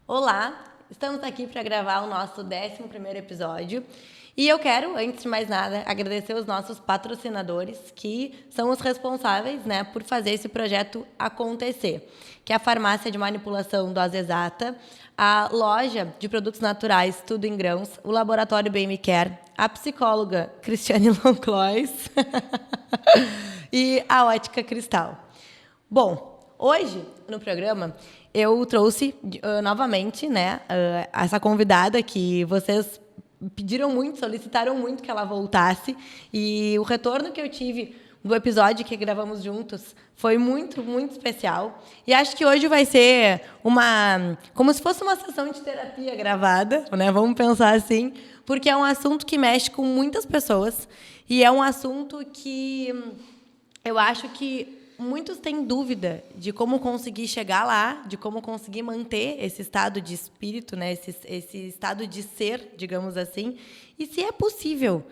Olá, estamos aqui para gravar o nosso 11º episódio e eu quero, antes de mais nada, agradecer os nossos patrocinadores que são os responsáveis, por fazer esse projeto acontecer, que é a Farmácia de Manipulação Dose Exata, a Loja de Produtos Naturais Tudo em Grãos, o Laboratório BMCare, a psicóloga Cristiane Lonclois e a Ótica Cristal. Bom, hoje, no programa, eu trouxe novamente essa convidada que vocês pediram muito, solicitaram muito que ela voltasse. E o retorno que eu tive do episódio que gravamos juntos foi muito, muito especial. E acho que hoje vai ser como se fosse uma sessão de terapia gravada, Vamos pensar assim, porque é um assunto que mexe com muitas pessoas e é um assunto que eu acho que muitos têm dúvida de como conseguir chegar lá, de como conseguir manter esse estado de espírito, esse estado de ser, digamos assim, e se é possível,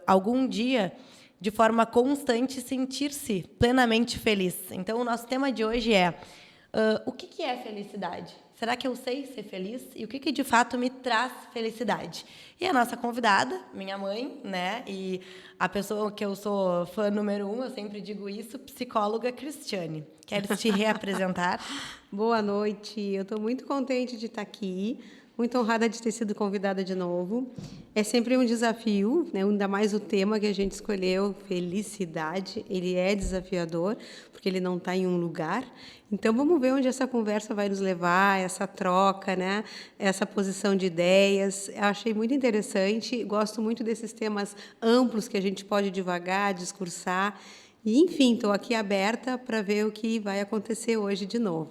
algum dia, de forma constante, sentir-se plenamente feliz. Então, o nosso tema de hoje é o que é felicidade? Será que eu sei ser feliz? E o que de fato me traz felicidade? E a nossa convidada, minha mãe, e a pessoa que eu sou fã número 1, eu sempre digo isso, psicóloga Cristiane. Queres te reapresentar? Boa noite, eu estou muito contente de estar aqui, muito honrada de ter sido convidada de novo. É sempre um desafio, ainda mais o tema que a gente escolheu, felicidade, ele é desafiador, porque ele não está em um lugar. Então, vamos ver onde essa conversa vai nos levar, essa troca, essa posição de ideias. Eu achei muito interessante, gosto muito desses temas amplos que a gente pode divagar, discursar. E, enfim, estou aqui aberta para ver o que vai acontecer hoje de novo.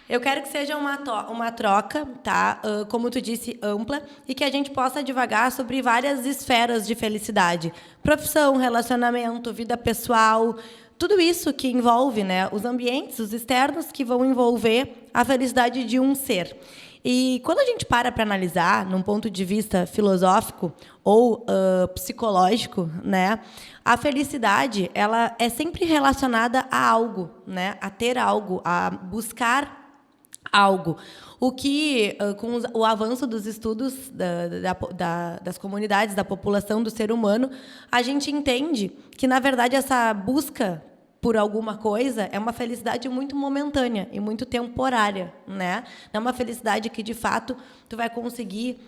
Eu quero que seja uma troca, tá? Como tu disse, ampla, e que a gente possa divagar sobre várias esferas de felicidade. Profissão, relacionamento, vida pessoal, tudo isso que envolve, os ambientes, os externos que vão envolver a felicidade de um ser. E quando a gente para analisar, num ponto de vista filosófico ou psicológico, a felicidade ela é sempre relacionada a algo, a ter algo, a buscar algo. O que, com o avanço dos estudos das comunidades, da população, do ser humano, a gente entende que, na verdade, essa busca por alguma coisa é uma felicidade muito momentânea e muito temporária, Não é uma felicidade que, de fato, tu vai conseguir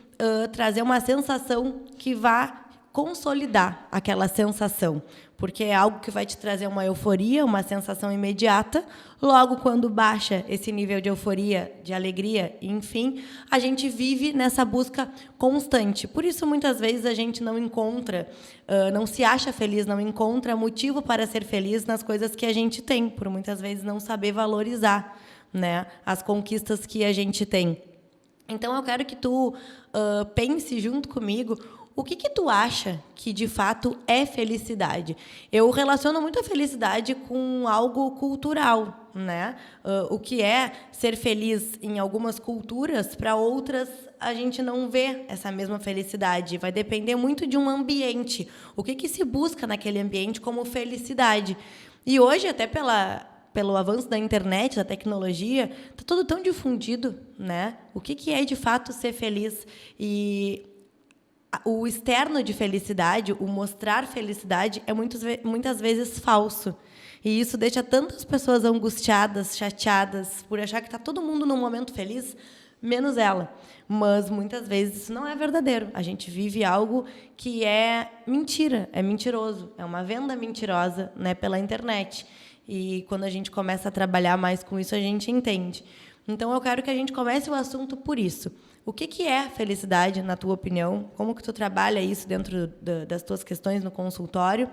trazer uma sensação que vá consolidar aquela sensação, porque é algo que vai te trazer uma euforia, uma sensação imediata. Logo, quando baixa esse nível de euforia, de alegria, enfim, a gente vive nessa busca constante. Por isso, muitas vezes, a gente não encontra, não se acha feliz, não encontra motivo para ser feliz nas coisas que a gente tem, por muitas vezes não saber valorizar, as conquistas que a gente tem. Então, eu quero que tu pense junto comigo o que tu acha que, de fato, é felicidade? Eu relaciono muito a felicidade com algo cultural, o que é ser feliz em algumas culturas, para outras a gente não vê essa mesma felicidade. Vai depender muito de um ambiente. O que se busca naquele ambiente como felicidade? E hoje, até pelo avanço da internet, da tecnologia, está tudo tão difundido, O que é, de fato, ser feliz? E o externo de felicidade, o mostrar felicidade, é muitas vezes falso. E isso deixa tantas pessoas angustiadas, chateadas, por achar que está todo mundo num momento feliz, menos ela. Mas, muitas vezes, isso não é verdadeiro. A gente vive algo que é mentira, é mentiroso, é uma venda mentirosa, pela internet. E, quando a gente começa a trabalhar mais com isso, a gente entende. Então, eu quero que a gente comece o assunto por isso. O que é felicidade, na tua opinião? Como que tu trabalha isso dentro das tuas questões no consultório?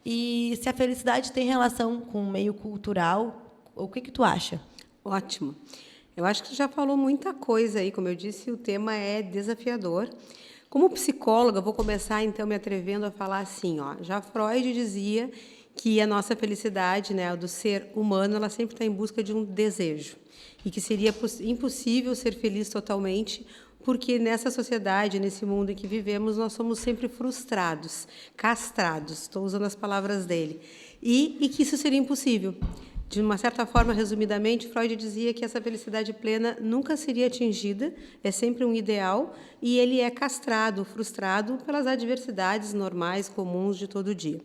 E se a felicidade tem relação com o meio cultural, o que tu acha? Ótimo. Eu acho que você já falou muita coisa aí. Como eu disse, o tema é desafiador. Como psicóloga, vou começar, então, me atrevendo a falar assim. Já Freud dizia que a nossa felicidade, do ser humano, ela sempre está em busca de um desejo. E que seria impossível ser feliz totalmente, porque nessa sociedade, nesse mundo em que vivemos, nós somos sempre frustrados, castrados, estou usando as palavras dele, e que isso seria impossível. De uma certa forma, resumidamente, Freud dizia que essa felicidade plena nunca seria atingida, é sempre um ideal, e ele é castrado, frustrado pelas adversidades normais, comuns de todo dia.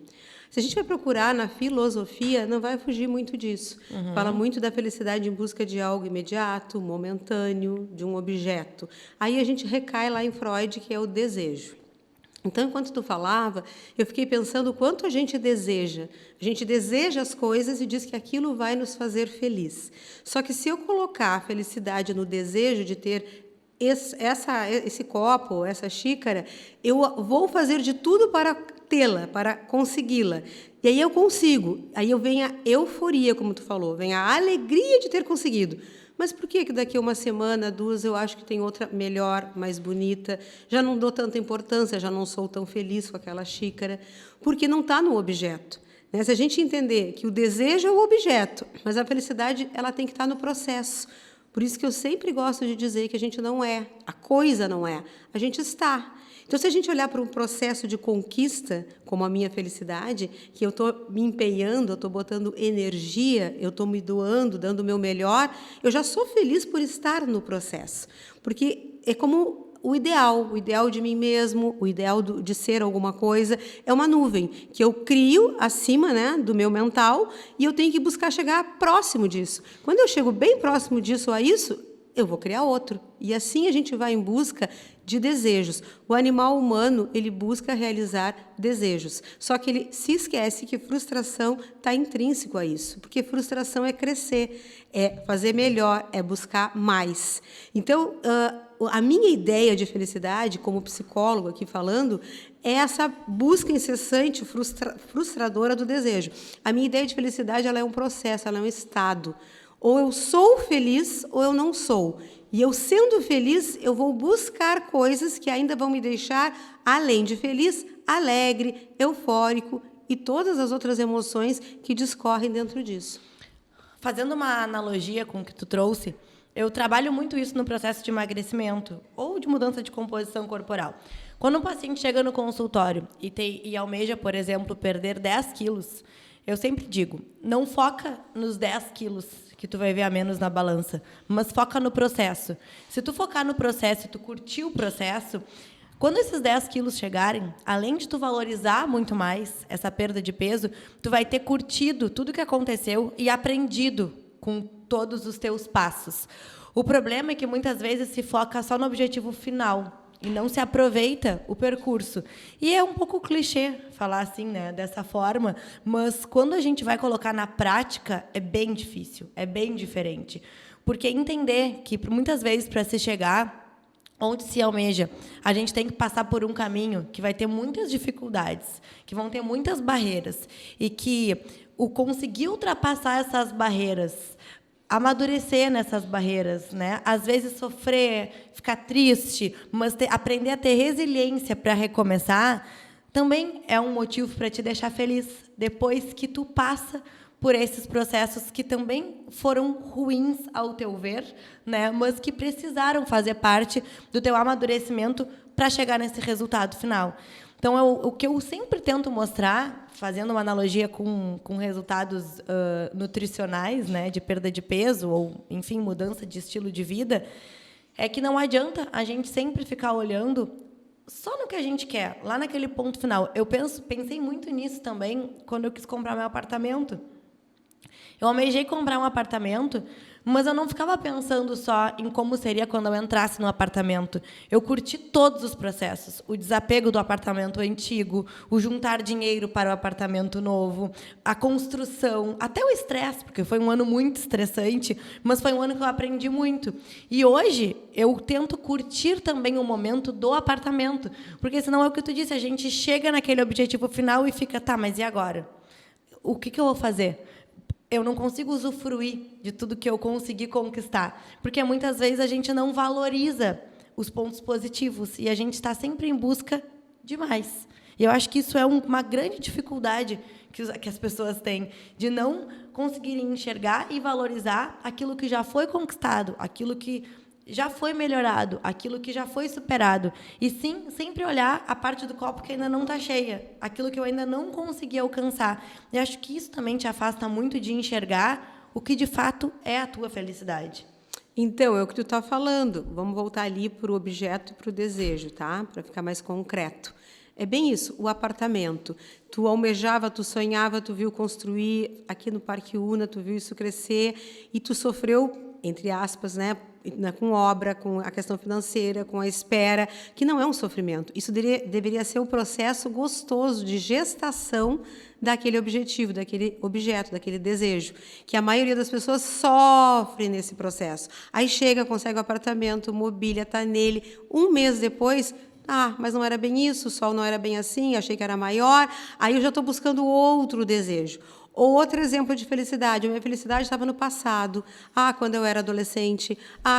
Se a gente vai procurar na filosofia, não vai fugir muito disso. Fala muito da felicidade em busca de algo imediato, momentâneo, de um objeto. Aí a gente recai lá em Freud, que é o desejo. Então, enquanto tu falava, eu fiquei pensando o quanto a gente deseja. A gente deseja as coisas e diz que aquilo vai nos fazer feliz. Só que se eu colocar a felicidade no desejo de ter esse copo, essa xícara, eu vou fazer de tudo para tê-la, para consegui-la. E aí eu consigo. Aí vem a euforia, como tu falou, vem a alegria de ter conseguido. Mas por que daqui a uma semana, 2, eu acho que tem outra melhor, mais bonita? Já não dou tanta importância, já não sou tão feliz com aquela xícara, porque não está no objeto. Né? Se a gente entender que o desejo é o objeto, mas a felicidade ela tem que estar no processo. Por isso que eu sempre gosto de dizer que a gente não é, a coisa não é, a gente está. Então, se a gente olhar para um processo de conquista, como a minha felicidade, que eu estou me empenhando, eu estou botando energia, eu estou me doando, dando o meu melhor, eu já sou feliz por estar no processo. Porque é como o ideal de mim mesmo, o ideal de ser alguma coisa, é uma nuvem que eu crio acima, né, do meu mental, e eu tenho que buscar chegar próximo disso. Quando eu chego bem próximo disso a isso, eu vou criar outro. E assim a gente vai em busca de desejos. O animal humano, ele busca realizar desejos. Só que ele se esquece que frustração está intrínseco a isso. Porque frustração é crescer, é fazer melhor, é buscar mais. Então, a minha ideia de felicidade, como psicólogo aqui falando, é essa busca incessante, frustradora do desejo. A minha ideia de felicidade ela é um processo, ela é um estado. Ou eu sou feliz ou eu não sou. E eu sendo feliz, eu vou buscar coisas que ainda vão me deixar, além de feliz, alegre, eufórico e todas as outras emoções que discorrem dentro disso. Fazendo uma analogia com o que tu trouxe, eu trabalho muito isso no processo de emagrecimento ou de mudança de composição corporal. Quando um paciente chega no consultório e almeja, por exemplo, perder 10 quilos, eu sempre digo, não foca nos 10 quilos que tu vai ver a menos na balança, mas foca no processo. Se tu focar no processo e tu curtir o processo, quando esses 10 quilos chegarem, além de tu valorizar muito mais essa perda de peso, tu vai ter curtido tudo o que aconteceu e aprendido com todos os teus passos. O problema é que muitas vezes se foca só no objetivo final e não se aproveita o percurso. E é um pouco clichê falar assim, né, dessa forma, mas quando a gente vai colocar na prática, é bem difícil, é bem diferente. Porque entender que, muitas vezes, para se chegar onde se almeja, a gente tem que passar por um caminho que vai ter muitas dificuldades, que vão ter muitas barreiras, e que o conseguir ultrapassar essas barreiras, amadurecer nessas barreiras, né? Às vezes sofrer, ficar triste, mas aprender a ter resiliência para recomeçar, também é um motivo para te deixar feliz depois que tu passa por esses processos que também foram ruins ao teu ver, né? Mas que precisaram fazer parte do teu amadurecimento para chegar nesse resultado final. Então, o que eu sempre tento mostrar, fazendo uma analogia com resultados nutricionais, né, de perda de peso ou, enfim, mudança de estilo de vida, é que não adianta a gente sempre ficar olhando só no que a gente quer, lá naquele ponto final. Eu pensei muito nisso também quando eu quis comprar meu apartamento. Eu almejei comprar um apartamento, mas eu não ficava pensando só em como seria quando eu entrasse no apartamento. Eu curti todos os processos. O desapego do apartamento antigo, o juntar dinheiro para o apartamento novo, a construção, até o estresse, porque foi um ano muito estressante, mas foi um ano que eu aprendi muito. E hoje eu tento curtir também o momento do apartamento, porque senão é o que tu disse, a gente chega naquele objetivo final e fica, tá, mas e agora? O que eu vou fazer? Eu não consigo usufruir de tudo que eu consegui conquistar, porque muitas vezes a gente não valoriza os pontos positivos e a gente está sempre em busca de mais. E eu acho que isso é uma grande dificuldade que as pessoas têm, de não conseguirem enxergar e valorizar aquilo que já foi conquistado, aquilo que já foi melhorado, aquilo que já foi superado. E sim, sempre olhar a parte do copo que ainda não está cheia, aquilo que eu ainda não consegui alcançar. E acho que isso também te afasta muito de enxergar o que de fato é a tua felicidade. Então, é o que tu está falando. Vamos voltar ali para o objeto e para o desejo, tá? Para ficar mais concreto. É bem isso, o apartamento. Tu almejava, tu sonhava, tu viu construir aqui no Parque Una, tu viu isso crescer e tu sofreu, entre aspas, né, com obra, com a questão financeira, com a espera, que não é um sofrimento. Isso deveria ser o processo gostoso de gestação daquele objetivo, daquele objeto, daquele desejo, que a maioria das pessoas sofre nesse processo. Aí chega, consegue o apartamento, mobília, está nele, um mês depois... mas não era bem isso, o sol não era bem assim, achei que era maior, aí eu já estou buscando outro desejo. Outro exemplo de felicidade, a minha felicidade estava no passado, quando eu era adolescente,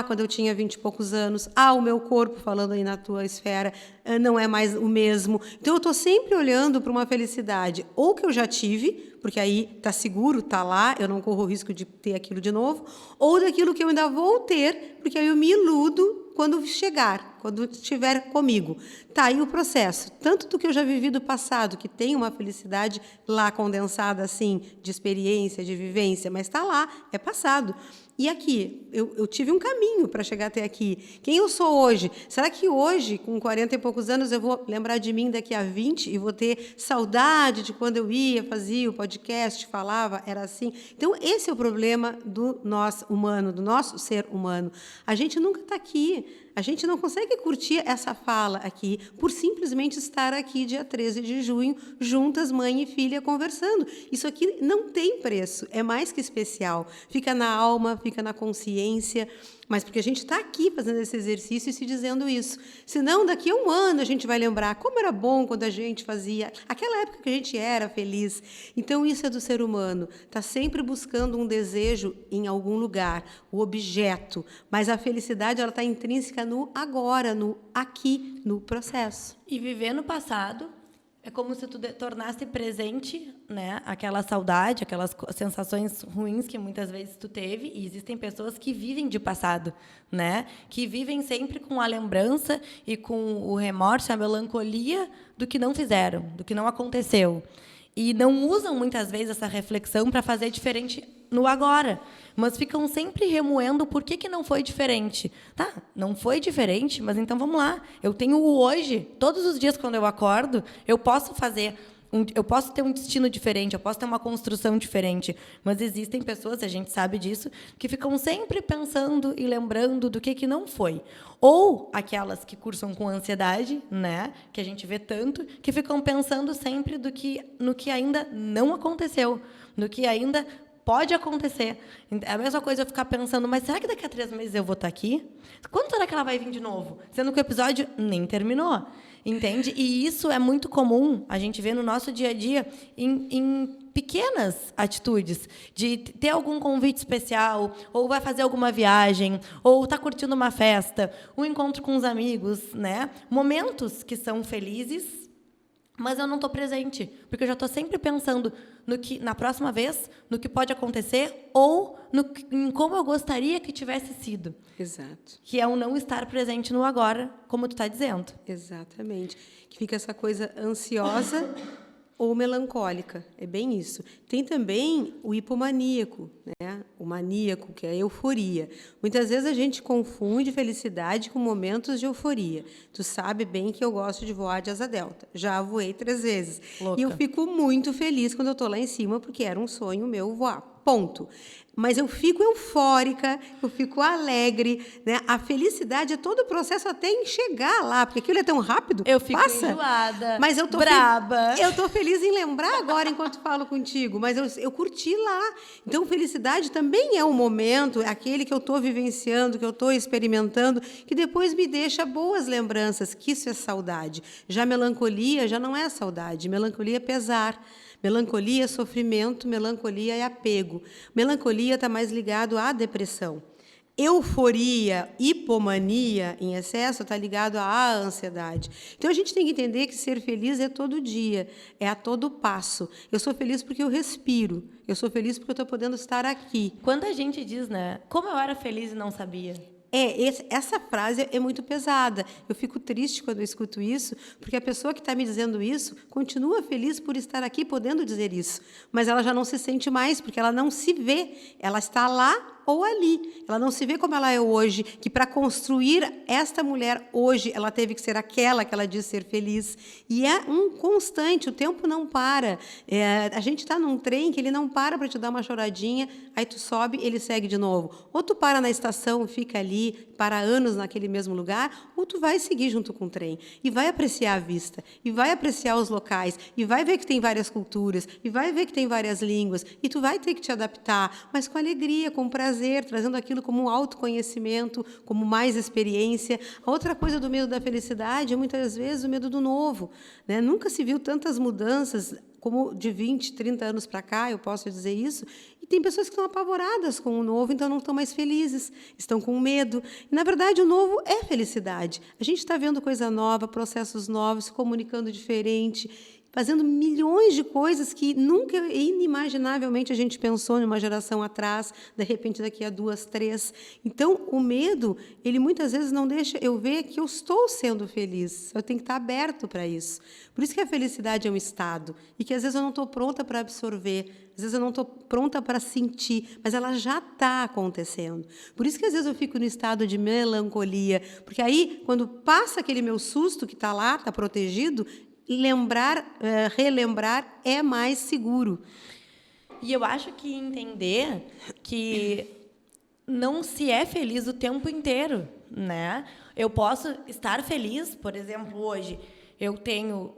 quando eu tinha 20 e poucos anos, o meu corpo, falando aí na tua esfera, não é mais o mesmo. Então, eu estou sempre olhando para uma felicidade, ou que eu já tive, porque aí está seguro, está lá, eu não corro o risco de ter aquilo de novo, ou daquilo que eu ainda vou ter, porque aí eu me iludo quando chegar, quando estiver comigo. Está aí o processo, tanto do que eu já vivi do passado, que tem uma felicidade lá condensada, assim, de experiência, de vivência, mas está lá, é passado. E aqui, eu tive um caminho para chegar até aqui. Quem eu sou hoje? Será que hoje, com 40 e poucos anos, eu vou lembrar de mim daqui a 20 e vou ter saudade de quando eu ia, fazia o podcast, falava, era assim? Então, esse é o problema do nosso humano, do nosso ser humano. A gente nunca está aqui. A gente não consegue curtir essa fala aqui por simplesmente estar aqui dia 13 de junho, juntas, mãe e filha, conversando. Isso aqui não tem preço, é mais que especial. Fica na alma, fica na consciência, mas porque a gente está aqui fazendo esse exercício e se dizendo isso. Senão, daqui a um ano, a gente vai lembrar como era bom quando a gente fazia, aquela época que a gente era feliz. Então, isso é do ser humano. Está sempre buscando um desejo em algum lugar, o objeto. Mas a felicidade ela está intrínseca no agora, no aqui, no processo. E viver no passado é como se tu tornasse presente, né, aquela saudade, aquelas sensações ruins que muitas vezes tu teve. E existem pessoas que vivem de passado, né, que vivem sempre com a lembrança e com o remorso, a melancolia do que não fizeram, do que não aconteceu. E não usam, muitas vezes, essa reflexão para fazer diferente no agora, mas ficam sempre remoendo por que não foi diferente. Tá, não foi diferente, mas então vamos lá. Eu tenho o hoje. Todos os dias, quando eu acordo, eu posso fazer... eu posso ter um destino diferente, eu posso ter uma construção diferente, mas existem pessoas, a gente sabe disso, que ficam sempre pensando e lembrando do que não foi. Ou aquelas que cursam com ansiedade, né, que a gente vê tanto, que ficam pensando sempre no que ainda não aconteceu, no que ainda pode acontecer. É a mesma coisa eu ficar pensando, mas será que daqui a 3 meses eu vou estar aqui? Quando será que ela vai vir de novo? Sendo que o episódio nem terminou. Entende? E isso é muito comum a gente ver no nosso dia a dia em pequenas atitudes, de ter algum convite especial, ou vai fazer alguma viagem, ou está curtindo uma festa, um encontro com os amigos, né? Momentos que são felizes, mas eu não estou presente, porque eu já estou sempre pensando no que, na próxima vez, no que pode acontecer, ou em como eu gostaria que tivesse sido. Exato. Que é o não estar presente no agora, como tu está dizendo. Exatamente. Que fica essa coisa ansiosa ou melancólica. É bem isso. Tem também o hipomaníaco, né? O maníaco, que é a euforia. Muitas vezes a gente confunde felicidade com momentos de euforia. Tu sabe bem que eu gosto de voar de asa delta. Já voei 3 vezes. Louca. E eu fico muito feliz quando eu estou lá em cima, porque era um sonho meu voar. Ponto. Mas eu fico eufórica, eu fico alegre, né? A felicidade é todo o processo até em chegar lá, porque aquilo é tão rápido. Eu fico passa. enjoada, Mas eu tô braba. Eu estou feliz em lembrar agora enquanto falo contigo, mas eu curti lá. Então, felicidade também é um momento, é aquele que eu estou vivenciando, que eu estou experimentando, que depois me deixa boas lembranças, que isso é saudade. Já melancolia já não é saudade, melancolia é pesar. Melancolia é sofrimento, melancolia é apego. Melancolia está mais ligado à depressão. Euforia, hipomania em excesso está ligado à ansiedade. Então, a gente tem que entender que ser feliz é todo dia, é a todo passo. Eu sou feliz porque eu respiro. Eu sou feliz porque eu estou podendo estar aqui. Quando a gente diz, né, como eu era feliz e não sabia. Essa frase é muito pesada. Eu fico triste quando eu escuto isso, porque a pessoa que está me dizendo isso continua feliz por estar aqui podendo dizer isso, mas ela já não se sente mais, porque ela não se vê. Ela está lá ou ali. Ela não se vê como ela é hoje, que para construir esta mulher hoje, ela teve que ser aquela que ela diz ser feliz. E é um constante, o tempo não para. A gente está num trem que ele não para te dar uma choradinha, aí tu sobe, ele segue de novo. Ou tu para na estação, fica ali, para anos naquele mesmo lugar, ou tu vai seguir junto com o trem, e vai apreciar a vista, e vai apreciar os locais, e vai ver que tem várias culturas, e vai ver que tem várias línguas, e tu vai ter que te adaptar, mas com alegria, com prazer, trazendo aquilo como um autoconhecimento, como mais experiência. A outra coisa do medo da felicidade é, muitas vezes, o medo do novo, né? Nunca se viu tantas mudanças como de 20, 30 anos para cá, eu posso dizer isso, e tem pessoas que estão apavoradas com o novo, então não estão mais felizes, estão com medo. E, na verdade, o novo é felicidade. A gente está vendo coisa nova, processos novos, se comunicando diferente, fazendo milhões de coisas que nunca, inimaginavelmente, a gente pensou numa geração atrás, de repente, daqui a 2, 3. Então, o medo, ele muitas vezes não deixa eu ver que eu estou sendo feliz. Eu tenho que estar aberto para isso. Por isso que a felicidade é um estado, e que, às vezes, eu não estou pronta para absorver, às vezes, eu não estou pronta para sentir, mas ela já está acontecendo. Por isso que, às vezes, eu fico no estado de melancolia, porque aí, quando passa aquele meu susto que está lá, está protegido, relembrar é mais seguro. E eu acho que entender que não se é feliz o tempo inteiro, né? Eu posso estar feliz, por exemplo, hoje eu tenho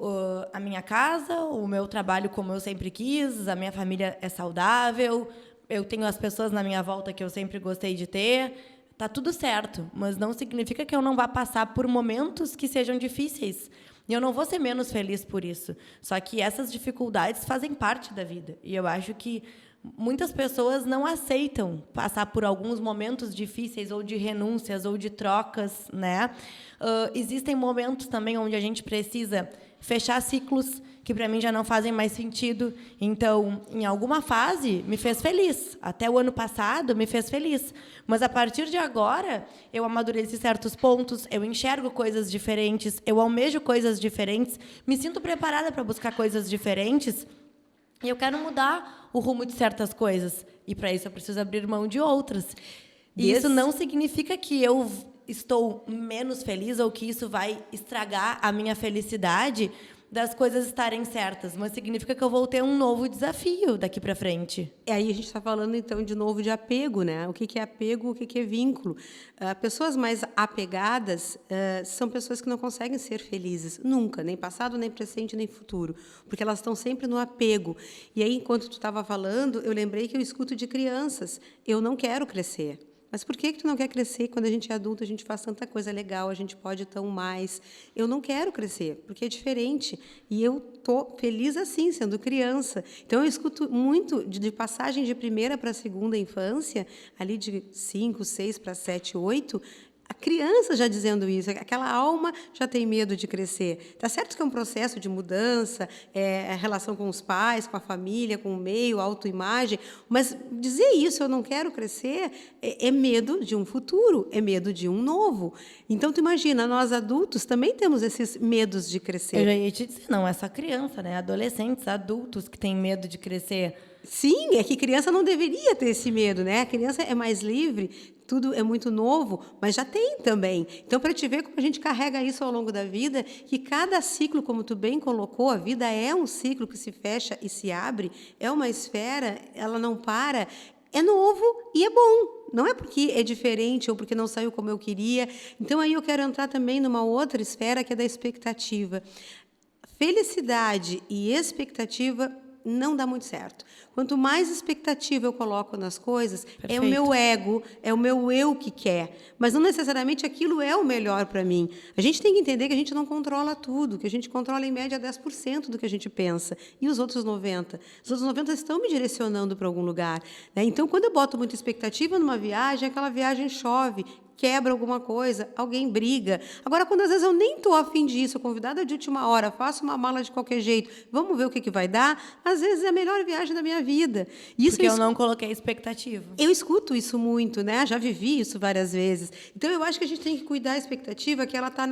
a minha casa, o meu trabalho como eu sempre quis, a minha família é saudável, eu tenho as pessoas na minha volta que eu sempre gostei de ter, tá tudo certo, mas não significa que eu não vá passar por momentos que sejam difíceis. E eu não vou ser menos feliz por isso. Só que essas dificuldades fazem parte da vida. E eu acho que muitas pessoas não aceitam passar por alguns momentos difíceis, ou de renúncias, ou de trocas, né? Existem momentos também onde a gente precisa fechar ciclos que, para mim, já não fazem mais sentido. Então, em alguma fase, me fez feliz. Até o ano passado, me fez feliz. Mas, a partir de agora, eu amadureci certos pontos, eu enxergo coisas diferentes, eu almejo coisas diferentes, me sinto preparada para buscar coisas diferentes, e eu quero mudar o rumo de certas coisas. E, para isso, eu preciso abrir mão de outras. E isso não significa que eu estou menos feliz ou que isso vai estragar a minha felicidade das coisas estarem certas, mas significa que eu vou ter um novo desafio daqui para frente. E aí a gente está falando, então, de novo de apego, né? O que é apego, o que é vínculo? Pessoas mais apegadas são pessoas que não conseguem ser felizes, nunca, nem passado, nem presente, nem futuro, porque elas estão sempre no apego. E aí, enquanto tu estava falando, eu lembrei que eu escuto de crianças, eu não quero crescer. Mas por que tu não quer crescer? Quando a gente é adulto, a gente faz tanta coisa legal, a gente pode tão mais. Eu não quero crescer, porque é diferente. E eu estou feliz assim, sendo criança. Então, eu escuto muito de passagem de primeira para a segunda infância, ali de 5, 6 para 7, 8, a criança já dizendo isso, aquela alma já tem medo de crescer. Está certo que é um processo de mudança, a relação com os pais, com a família, com o meio, a autoimagem, mas dizer isso, eu não quero crescer, é medo de um futuro, é medo de um novo. Então, tu imagina, nós adultos também temos esses medos de crescer. Eu já ia te dizer, não é só criança, né? Adolescentes, adultos que têm medo de crescer. Sim, é que criança não deveria ter esse medo, né? A criança é mais livre, tudo é muito novo, mas já tem também. Então, para te ver como a gente carrega isso ao longo da vida, que cada ciclo, como tu bem colocou, a vida é um ciclo que se fecha e se abre, é uma esfera, ela não para, é novo e é bom. Não é porque é diferente ou porque não saiu como eu queria. Então, aí eu quero entrar também numa outra esfera, que é da expectativa. Felicidade e expectativa não dá muito certo. Quanto mais expectativa eu coloco nas coisas, Perfeito. É o meu ego, é o meu eu que quer. Mas não necessariamente aquilo é o melhor para mim. A gente tem que entender que a gente não controla tudo, que a gente controla, em média, 10% do que a gente pensa. E os outros 90%? Os outros 90% estão me direcionando para algum lugar, né? Então, quando eu boto muita expectativa numa viagem, aquela viagem chove. quebra alguma coisa, alguém briga. Agora, quando às vezes eu nem estou afim disso, convidada de última hora, faço uma mala de qualquer jeito, vamos ver o que vai dar, às vezes é a melhor viagem da minha vida. Isso Porque eu não coloquei expectativa. Eu escuto isso muito, né? Já vivi isso várias vezes. Então, eu acho que a gente tem que cuidar da expectativa, que ela está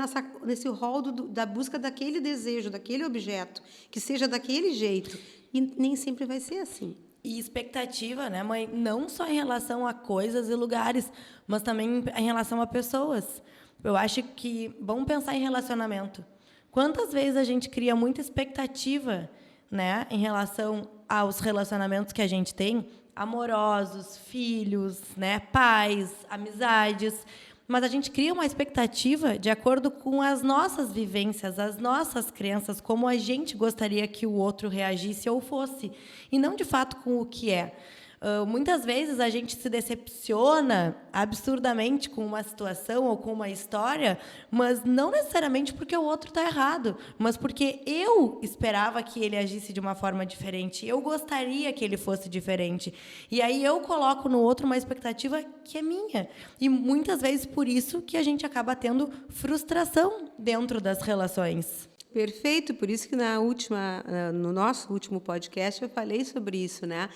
nesse rol da busca daquele desejo, daquele objeto, que seja daquele jeito. E nem sempre vai ser assim. E expectativa, né, mãe? Não só em relação a coisas e lugares, mas também em relação a pessoas. Eu acho que vamos pensar em relacionamento. Quantas vezes a gente cria muita expectativa, né, em relação aos relacionamentos que a gente tem, amorosos, filhos, né, pais, amizades, mas a gente cria uma expectativa de acordo com as nossas vivências, as nossas crenças, como a gente gostaria que o outro reagisse ou fosse, e não, de fato, com o que é. Muitas vezes a gente se decepciona absurdamente com uma situação ou com uma história, mas não necessariamente porque o outro está errado, mas porque eu esperava que ele agisse de uma forma diferente, eu gostaria que ele fosse diferente. E aí eu coloco no outro uma expectativa que é minha. E muitas vezes por isso que a gente acaba tendo frustração dentro das relações. Perfeito, por isso que no nosso último podcast eu falei sobre isso, né?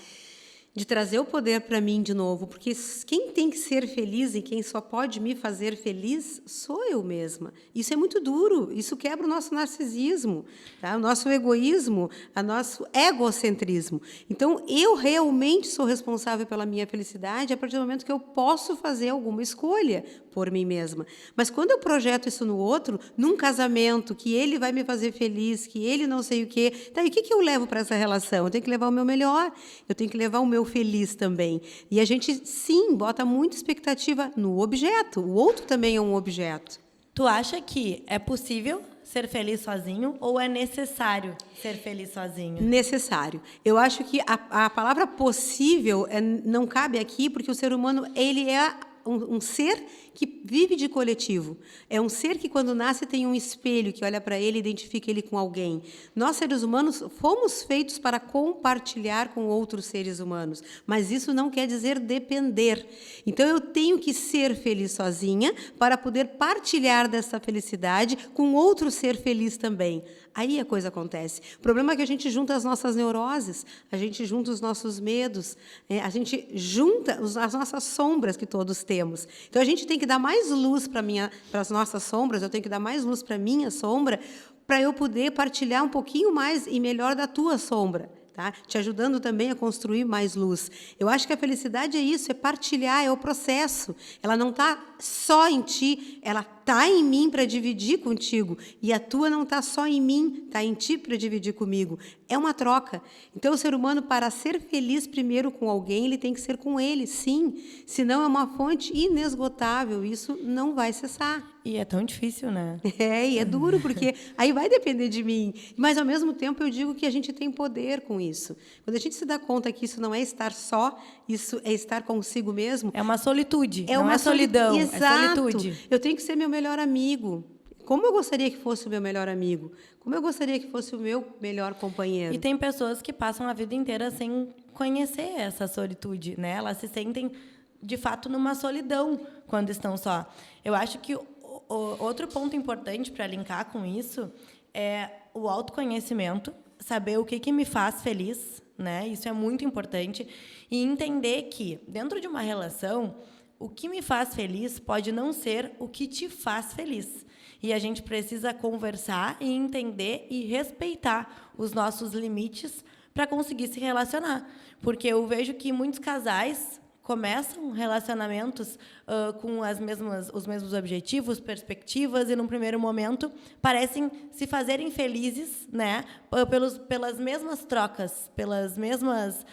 De trazer o poder para mim de novo, porque quem tem que ser feliz e quem só pode me fazer feliz sou eu mesma. Isso é muito duro, isso quebra o nosso narcisismo, tá? O nosso egoísmo, o nosso egocentrismo. Então, eu realmente sou responsável pela minha felicidade a partir do momento que eu posso fazer alguma escolha por mim mesma. Mas quando eu projeto isso no outro, num casamento, que ele vai me fazer feliz, que ele não sei o quê, daí o que eu levo para essa relação? Eu tenho que levar o meu melhor, eu tenho que levar o meu feliz também. E a gente, sim, bota muita expectativa no objeto. O outro também é um objeto. Tu acha que é possível ser feliz sozinho ou é necessário ser feliz sozinho? Necessário. Eu acho que a palavra possível não cabe aqui, porque o ser humano ele é um ser que vive de coletivo. É um ser que, quando nasce, tem um espelho que olha para ele e identifica ele com alguém. Nós, seres humanos, fomos feitos para compartilhar com outros seres humanos, mas isso não quer dizer depender. Então, eu tenho que ser feliz sozinha para poder partilhar dessa felicidade com outro ser feliz também. Aí a coisa acontece. O problema é que a gente junta as nossas neuroses, a gente junta os nossos medos, a gente junta as nossas sombras que todos temos. Então, a gente tem que dar mais luz para as nossas sombras, eu tenho que dar mais luz para a minha sombra, para eu poder partilhar um pouquinho mais e melhor da tua sombra. Tá? Te ajudando também a construir mais luz. Eu acho que a felicidade é isso, é partilhar, é o processo. Ela não está só em ti, ela está em mim para dividir contigo. E a tua não está só em mim, está em ti para dividir comigo. É uma troca. Então, o ser humano, para ser feliz primeiro com alguém, ele tem que ser com ele, sim. Senão é uma fonte inesgotável, isso não vai cessar. E é tão difícil, né? E é duro, porque aí vai depender de mim. Mas, ao mesmo tempo, eu digo que a gente tem poder com isso. Quando a gente se dá conta que isso não é estar só, isso é estar consigo mesmo. É uma solitude, não é solidão, Exato. é solitude. Eu tenho que ser meu melhor amigo. Como eu gostaria que fosse o meu melhor amigo? Como eu gostaria que fosse o meu melhor companheiro? E tem pessoas que passam a vida inteira sem conhecer essa solitude, né? Elas se sentem, de fato, numa solidão quando estão só. Eu acho que outro ponto importante para linkar com isso é o autoconhecimento, saber o que me faz feliz, né? Isso é muito importante. E entender que, dentro de uma relação, o que me faz feliz pode não ser o que te faz feliz. E a gente precisa conversar e entender e respeitar os nossos limites para conseguir se relacionar. Porque eu vejo que muitos casais começam relacionamentos com os mesmos objetivos, perspectivas, e, num primeiro momento, parecem se fazerem felizes, né, pelas mesmas trocas, pelas mesmas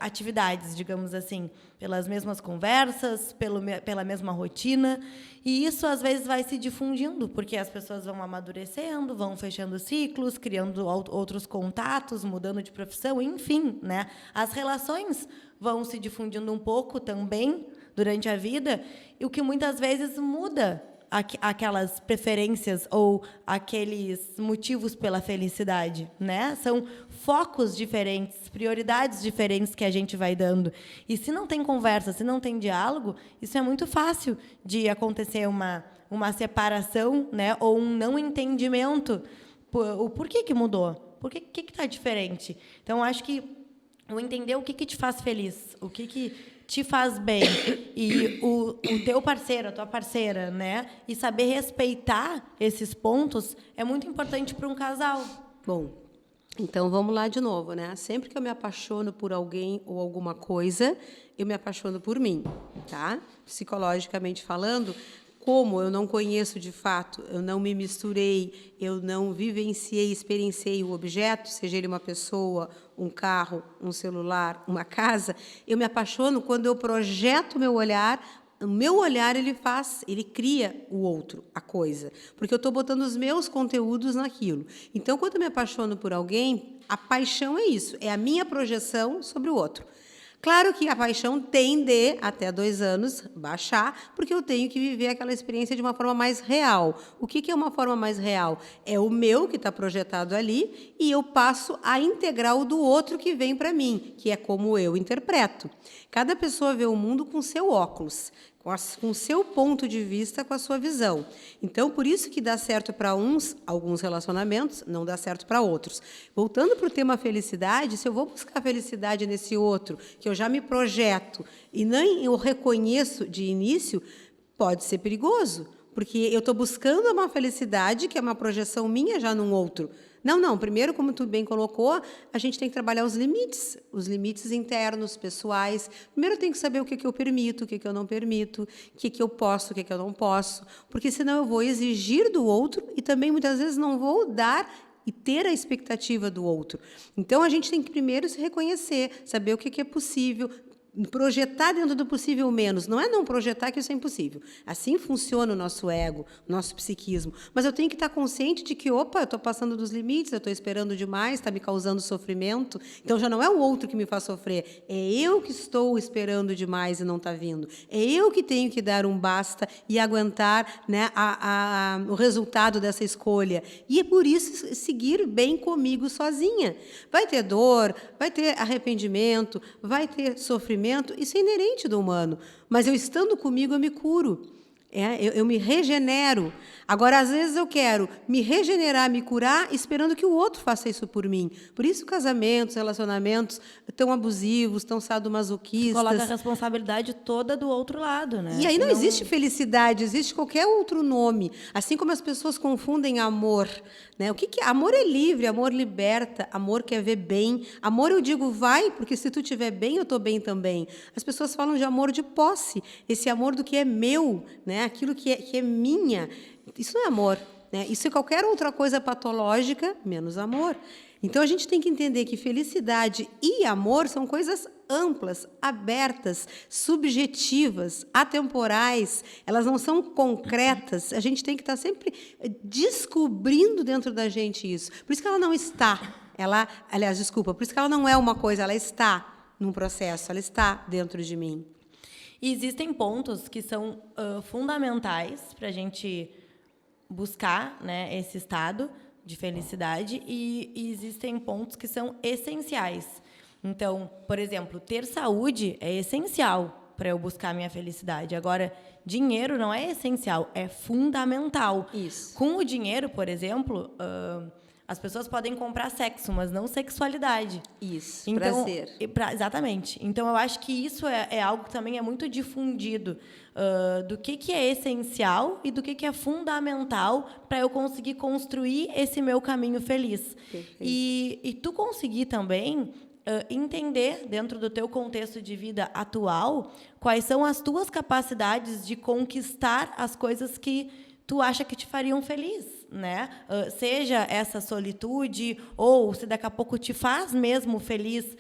atividades, digamos assim, pelas mesmas conversas, pela mesma rotina. E isso, às vezes, vai se difundindo, porque as pessoas vão amadurecendo, vão fechando ciclos, criando outros contatos, mudando de profissão, enfim, né? As relações vão se difundindo um pouco também durante a vida, e o que muitas vezes muda aquelas preferências ou aqueles motivos pela felicidade, né? São focos diferentes, prioridades diferentes que a gente vai dando. E se não tem conversa, se não tem diálogo, isso é muito fácil de acontecer uma separação, né? Ou um não entendimento. O porquê que mudou? Por que está diferente? Então, acho que o entender o que te faz feliz, o que te faz bem, e o teu parceiro, a tua parceira, né? E saber respeitar esses pontos é muito importante para um casal. Bom, então vamos lá de novo, né? Sempre que eu me apaixono por alguém ou alguma coisa, eu me apaixono por mim, tá? Psicologicamente falando, como eu não conheço de fato, eu não me misturei, eu não vivenciei, experienciei o objeto, seja ele uma pessoa, um carro, um celular, uma casa, eu me apaixono quando eu projeto o meu olhar ele cria o outro, a coisa, porque eu estou botando os meus conteúdos naquilo. Então, quando eu me apaixono por alguém, a paixão é isso, é a minha projeção sobre o outro. Claro que a paixão tende, até 2 anos, baixar, porque eu tenho que viver aquela experiência de uma forma mais real. O que é uma forma mais real? É o meu que está projetado ali e eu passo a integrar o do outro que vem para mim, que é como eu interpreto. Cada pessoa vê o mundo com seu óculos, com o seu ponto de vista, com a sua visão. Então, por isso que dá certo para alguns relacionamentos, não dá certo para outros. Voltando para o tema felicidade, se eu vou buscar felicidade nesse outro, que eu já me projeto e nem eu reconheço de início, pode ser perigoso, porque eu estou buscando uma felicidade que é uma projeção minha já num outro. Não. Primeiro, como tu bem colocou, a gente tem que trabalhar os limites internos, pessoais. Primeiro, eu tenho que saber o que eu permito, o que eu não permito, o que eu posso, o que eu não posso, porque senão eu vou exigir do outro e também, muitas vezes, não vou dar e ter a expectativa do outro. Então, a gente tem que primeiro se reconhecer, saber o que é possível, projetar dentro do possível menos. Não é não projetar que isso é impossível. Assim funciona o nosso ego, o nosso psiquismo. Mas eu tenho que estar consciente de que, opa, eu estou passando dos limites, eu estou esperando demais, está me causando sofrimento. Então, já não é o outro que me faz sofrer. É eu que estou esperando demais e não está vindo. É eu que tenho que dar um basta e aguentar, né, o resultado dessa escolha. E é por isso seguir bem comigo sozinha. Vai ter dor, vai ter arrependimento, vai ter sofrimento. Isso é inerente do humano. Mas eu estando comigo, eu me curo. Eu me regenero. Agora, às vezes, eu quero me regenerar, me curar, esperando que o outro faça isso por mim. Por isso, casamentos, relacionamentos tão abusivos, tão sadomasoquistas. Coloca a responsabilidade toda do outro lado, né? E aí não existe felicidade, existe qualquer outro nome. Assim como as pessoas confundem amor. Né? O que é? Amor é livre, amor liberta, amor quer ver bem. Amor, eu digo, vai, porque se tu estiver bem, eu estou bem também. As pessoas falam de amor de posse, esse amor do que é meu, né? Aquilo que é minha. Isso não é amor. Né? Isso é qualquer outra coisa patológica, menos amor. Então, a gente tem que entender que felicidade e amor são coisas amplas, abertas, subjetivas, atemporais. Elas não são concretas. A gente tem que estar sempre descobrindo dentro da gente isso. Por isso que ela não está. Por isso que ela não é uma coisa, ela está num processo, ela está dentro de mim. E existem pontos que são fundamentais para a gente buscar, né, esse estado de felicidade e existem pontos que são essenciais. Então, por exemplo, ter saúde é essencial para eu buscar a minha felicidade. Agora, dinheiro não é essencial, é fundamental. Isso. Com o dinheiro, por exemplo, as pessoas podem comprar sexo, mas não sexualidade. Isso, então, prazer. Exatamente. Então, eu acho que isso é algo que também é muito difundido, do que é essencial e do que é fundamental para eu conseguir construir esse meu caminho feliz. E tu conseguir também entender, dentro do teu contexto de vida atual, quais são as tuas capacidades de conquistar as coisas que tu acha que te fariam feliz, né? Seja essa solitude, ou se daqui a pouco te faz mesmo feliz,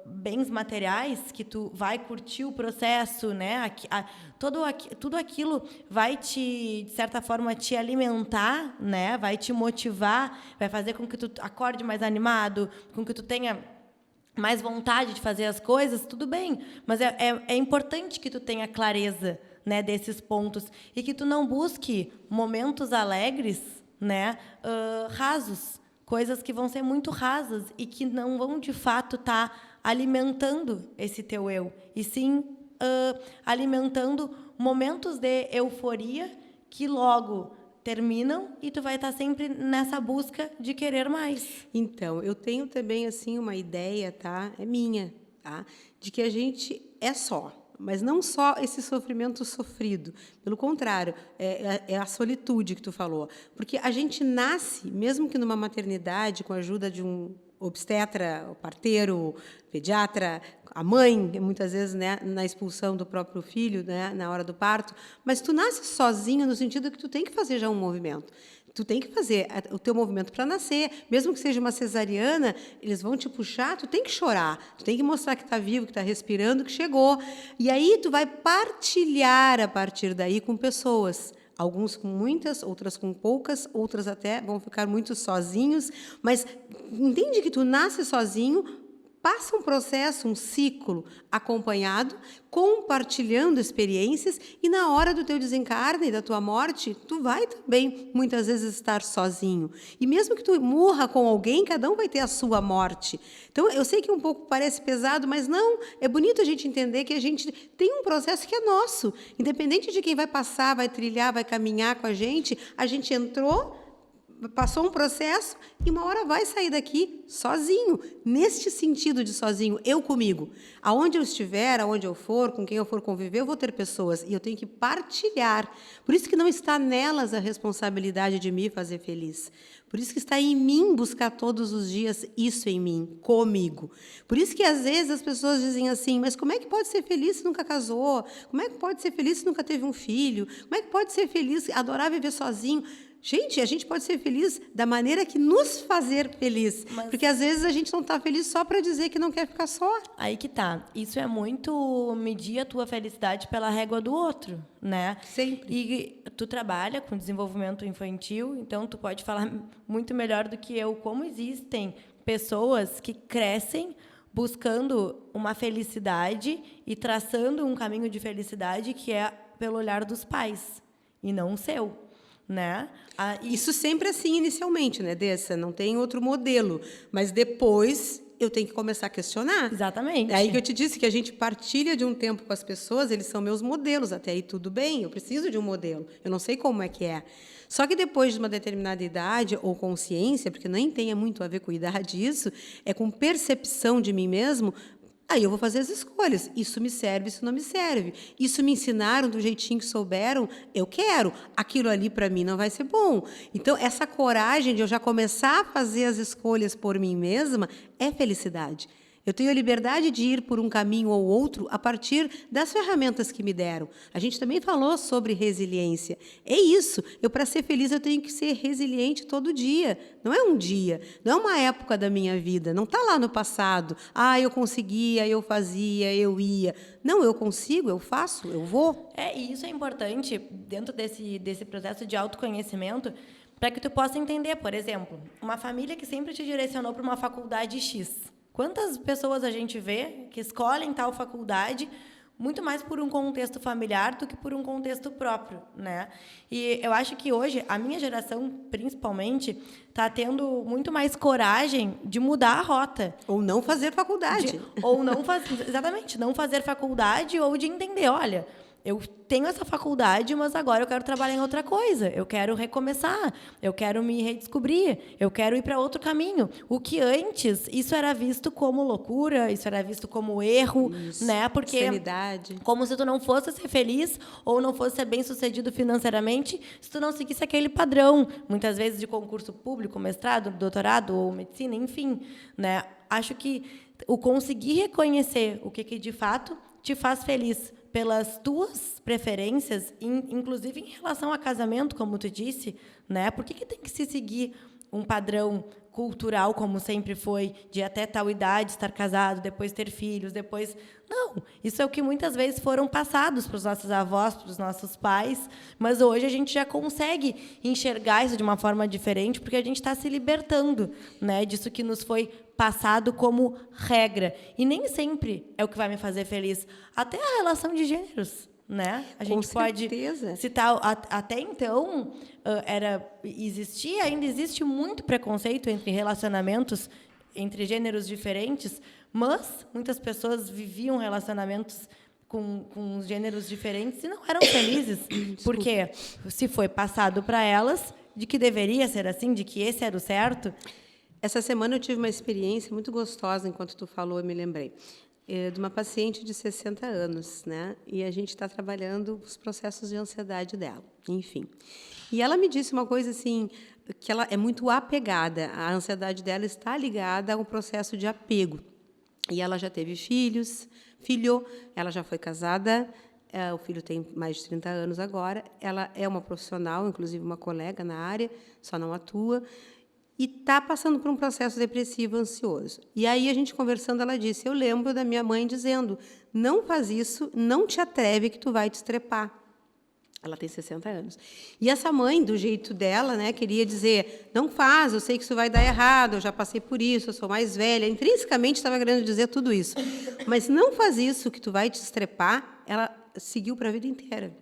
bens materiais, que tu vai curtir o processo, né? Tudo aquilo vai de certa forma, te alimentar, né? Vai te motivar, vai fazer com que tu acorde mais animado, com que tu tenha mais vontade de fazer as coisas, tudo bem. Mas é importante que tu tenha clareza né, desses pontos e que tu não busque momentos alegres, né, rasos, coisas que vão ser muito rasas e que não vão de fato estar alimentando esse teu eu, e sim alimentando momentos de euforia que logo terminam e tu vai estar sempre nessa busca de querer mais. Então, eu tenho também assim uma ideia, tá? É minha, tá? De que a gente é só. Mas não só esse sofrimento sofrido. Pelo contrário, é a solitude que tu falou. Porque a gente nasce, mesmo que numa maternidade, com a ajuda de um obstetra, o parteiro, pediatra, a mãe, muitas vezes, né, na expulsão do próprio filho, né, na hora do parto, mas tu nasce sozinho no sentido que tu tem que fazer já um movimento. Tu tem que fazer o teu movimento para nascer, mesmo que seja uma cesariana, eles vão te puxar, tu tem que chorar, tu tem que mostrar que está vivo, que está respirando, que chegou. E aí tu vai partilhar a partir daí com pessoas. Alguns com muitas, outras com poucas, outras até vão ficar muito sozinhos, mas entende que tu nasce sozinho, passa um processo, um ciclo acompanhado, compartilhando experiências, e na hora do teu desencarne e da tua morte, tu vai também, muitas vezes, estar sozinho. E mesmo que tu morra com alguém, cada um vai ter a sua morte. Então, eu sei que um pouco parece pesado, mas não, é bonito a gente entender que a gente tem um processo que é nosso. Independente de quem vai passar, vai trilhar, vai caminhar com a gente entrou, passou um processo e uma hora vai sair daqui sozinho, neste sentido de sozinho, eu comigo. Aonde eu estiver, aonde eu for, com quem eu for conviver, eu vou ter pessoas e eu tenho que partilhar. Por isso que não está nelas a responsabilidade de me fazer feliz. Por isso que está em mim buscar todos os dias isso em mim, comigo. Por isso que às vezes as pessoas dizem assim, mas como é que pode ser feliz se nunca casou? Como é que pode ser feliz se nunca teve um filho? Como é que pode ser feliz, adorar viver sozinho? Gente, a gente pode ser feliz da maneira que nos fazer feliz. Mas porque, às vezes, a gente não está feliz só para dizer que não quer ficar só. Aí que tá. Isso é muito medir a tua felicidade pela régua do outro, né? Sempre. E tu trabalha com desenvolvimento infantil, então tu pode falar muito melhor do que eu como existem pessoas que crescem buscando uma felicidade e traçando um caminho de felicidade que é pelo olhar dos pais e não o seu. Né? Isso sempre assim inicialmente, né, Dessa? Não tem outro modelo, mas depois eu tenho que começar a questionar. Exatamente. É aí que eu te disse que a gente partilha de um tempo com as pessoas, eles são meus modelos, até aí tudo bem, eu preciso de um modelo, eu não sei como é que é. Só que depois de uma determinada idade ou consciência, porque nem tem muito a ver com idade isso, é com percepção de mim mesmo. Aí eu vou fazer as escolhas. Isso me serve, isso não me serve. Isso me ensinaram do jeitinho que souberam, eu quero. Aquilo ali para mim não vai ser bom. Então, essa coragem de eu já começar a fazer as escolhas por mim mesma é felicidade. Eu tenho a liberdade de ir por um caminho ou outro a partir das ferramentas que me deram. A gente também falou sobre resiliência. É isso. Para ser feliz, eu tenho que ser resiliente todo dia. Não é um dia, não é uma época da minha vida. Não está lá no passado. Eu conseguia, eu fazia, eu ia. Não, eu consigo, eu faço, eu vou. E isso é importante dentro desse processo de autoconhecimento, para que tu possa entender, por exemplo, uma família que sempre te direcionou para uma faculdade X. Quantas pessoas a gente vê que escolhem tal faculdade muito mais por um contexto familiar do que por um contexto próprio, né? E eu acho que hoje, a minha geração, principalmente, está tendo muito mais coragem de mudar a rota. Ou não fazer faculdade. Exatamente, não fazer faculdade ou de entender, olha, eu tenho essa faculdade, mas agora eu quero trabalhar em outra coisa. Eu quero recomeçar, eu quero me redescobrir, eu quero ir para outro caminho. O que antes, isso era visto como loucura, isso era visto como erro, né? Porque sanidade. Como se tu não fosse ser feliz ou não fosse ser bem-sucedido financeiramente se tu não seguisse aquele padrão, muitas vezes de concurso público, mestrado, doutorado ou medicina, enfim, né? Acho que o conseguir reconhecer o que de fato te faz feliz pelas tuas preferências, inclusive em relação a casamento, como tu disse, né? Por que tem que se seguir um padrão cultural, como sempre foi, de até tal idade estar casado, depois ter filhos, depois... Não, isso é o que muitas vezes foram passados para os nossos avós, para os nossos pais, mas hoje a gente já consegue enxergar isso de uma forma diferente, porque a gente está se libertando, né, disso que nos foi passado como regra. E nem sempre é o que vai me fazer feliz. Até a relação de gêneros, né? A Com gente pode certeza. citar até então ainda existe muito preconceito entre relacionamentos entre gêneros diferentes, mas muitas pessoas viviam relacionamentos com gêneros diferentes e não eram felizes, porque se foi passado para elas de que deveria ser assim, de que esse era o certo. Essa semana eu tive uma experiência muito gostosa, enquanto tu falou, eu me lembrei, de uma paciente de 60 anos, né? E a gente está trabalhando os processos de ansiedade dela, enfim. E ela me disse uma coisa assim, que ela é muito apegada, a ansiedade dela está ligada a um processo de apego. E ela já teve filho, ela já foi casada, o filho tem mais de 30 anos agora, ela é uma profissional, inclusive uma colega na área, só não atua, e está passando por um processo depressivo ansioso. E aí, a gente conversando, ela disse, eu lembro da minha mãe dizendo, não faz isso, não te atreve que tu vai te estrepar. Ela tem 60 anos. E essa mãe, do jeito dela, né, queria dizer, não faz, eu sei que isso vai dar errado, eu já passei por isso, eu sou mais velha. Intrinsecamente estava querendo dizer tudo isso. Mas não faz isso que tu vai te estrepar, ela seguiu para a vida inteira.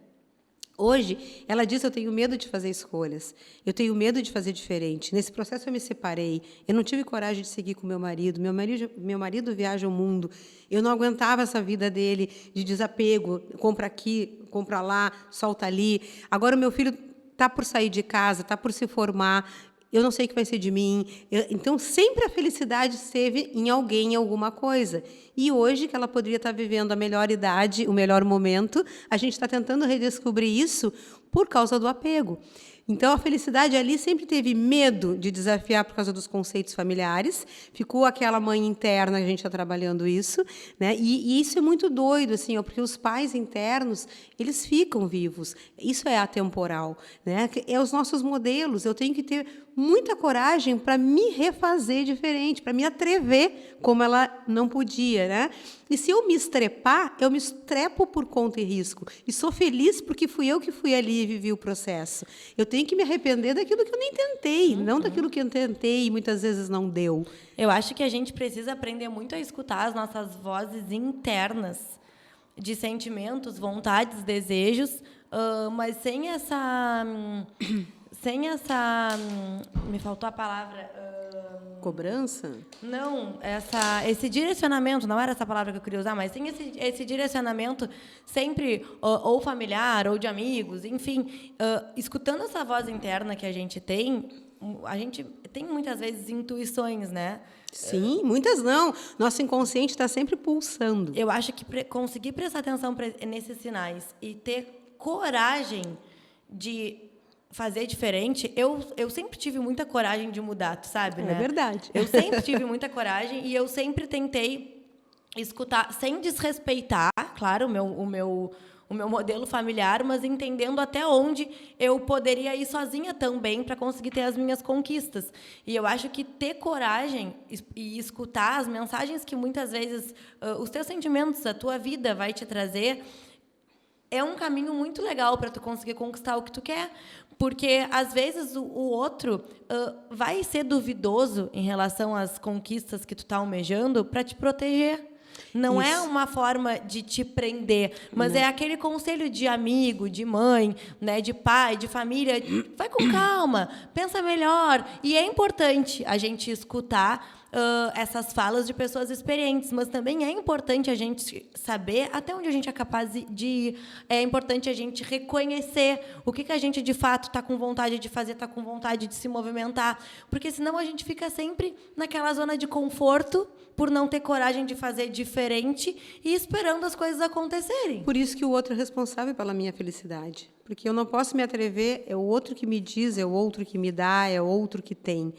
Hoje, ela diz, eu tenho medo de fazer escolhas, eu tenho medo de fazer diferente. Nesse processo eu me separei, eu não tive coragem de seguir com meu marido viaja o mundo, eu não aguentava essa vida dele de desapego, compra aqui, compra lá, solta ali. Agora o meu filho está por sair de casa, está por se formar, eu não sei o que vai ser de mim. Então, sempre a felicidade esteve em alguém, em alguma coisa. E hoje, que ela poderia estar vivendo a melhor idade, o melhor momento, a gente está tentando redescobrir isso por causa do apego. Então, a felicidade ali sempre teve medo de desafiar por causa dos conceitos familiares. Ficou aquela mãe interna, a gente está trabalhando isso, né? E isso é muito doido, assim, porque os pais internos, eles ficam vivos. Isso é atemporal, né? É os nossos modelos. Eu tenho que ter muita coragem para me refazer diferente, para me atrever como ela não podia, né? E se eu me estrepar, eu me estrepo por conta e risco. E sou feliz porque fui eu que fui ali e vivi o processo. Eu tenho que me arrepender daquilo que eu nem tentei, não daquilo que eu tentei e muitas vezes não deu. Eu acho que a gente precisa aprender muito a escutar as nossas vozes internas de sentimentos, vontades, desejos, mas sem essa... me faltou a palavra... Cobrança? Não, esse direcionamento, não era essa palavra que eu queria usar, mas tem esse direcionamento sempre, ou familiar, ou de amigos, enfim, escutando essa voz interna que a gente tem muitas vezes intuições, né? Sim, muitas não. Nosso inconsciente está sempre pulsando. Eu acho que conseguir prestar atenção nesses sinais e ter coragem de fazer diferente, eu sempre tive muita coragem de mudar, tu sabe, né? É verdade. Eu sempre tive muita coragem e eu sempre tentei escutar, sem desrespeitar, claro, o meu modelo familiar, mas entendendo até onde eu poderia ir sozinha também para conseguir ter as minhas conquistas. E eu acho que ter coragem e escutar as mensagens que muitas vezes os teus sentimentos, a tua vida vai te trazer, é um caminho muito legal para tu conseguir conquistar o que tu quer, porque às vezes o outro vai ser duvidoso em relação às conquistas que tu tá almejando para te proteger. Não é uma forma de te prender, mas é aquele conselho de amigo, de mãe, né, de pai, de família. Vai com calma, pensa melhor. E é importante a gente escutar essas falas de pessoas experientes, mas também é importante a gente saber até onde a gente é capaz de ir. É importante a gente reconhecer o que a gente, de fato, está com vontade de fazer, está com vontade de se movimentar, porque senão a gente fica sempre naquela zona de conforto por não ter coragem de fazer diferente e esperando as coisas acontecerem. Por isso que o outro é responsável pela minha felicidade. Porque eu não posso me atrever, é o outro que me diz, é o outro que me dá, é o outro que tem.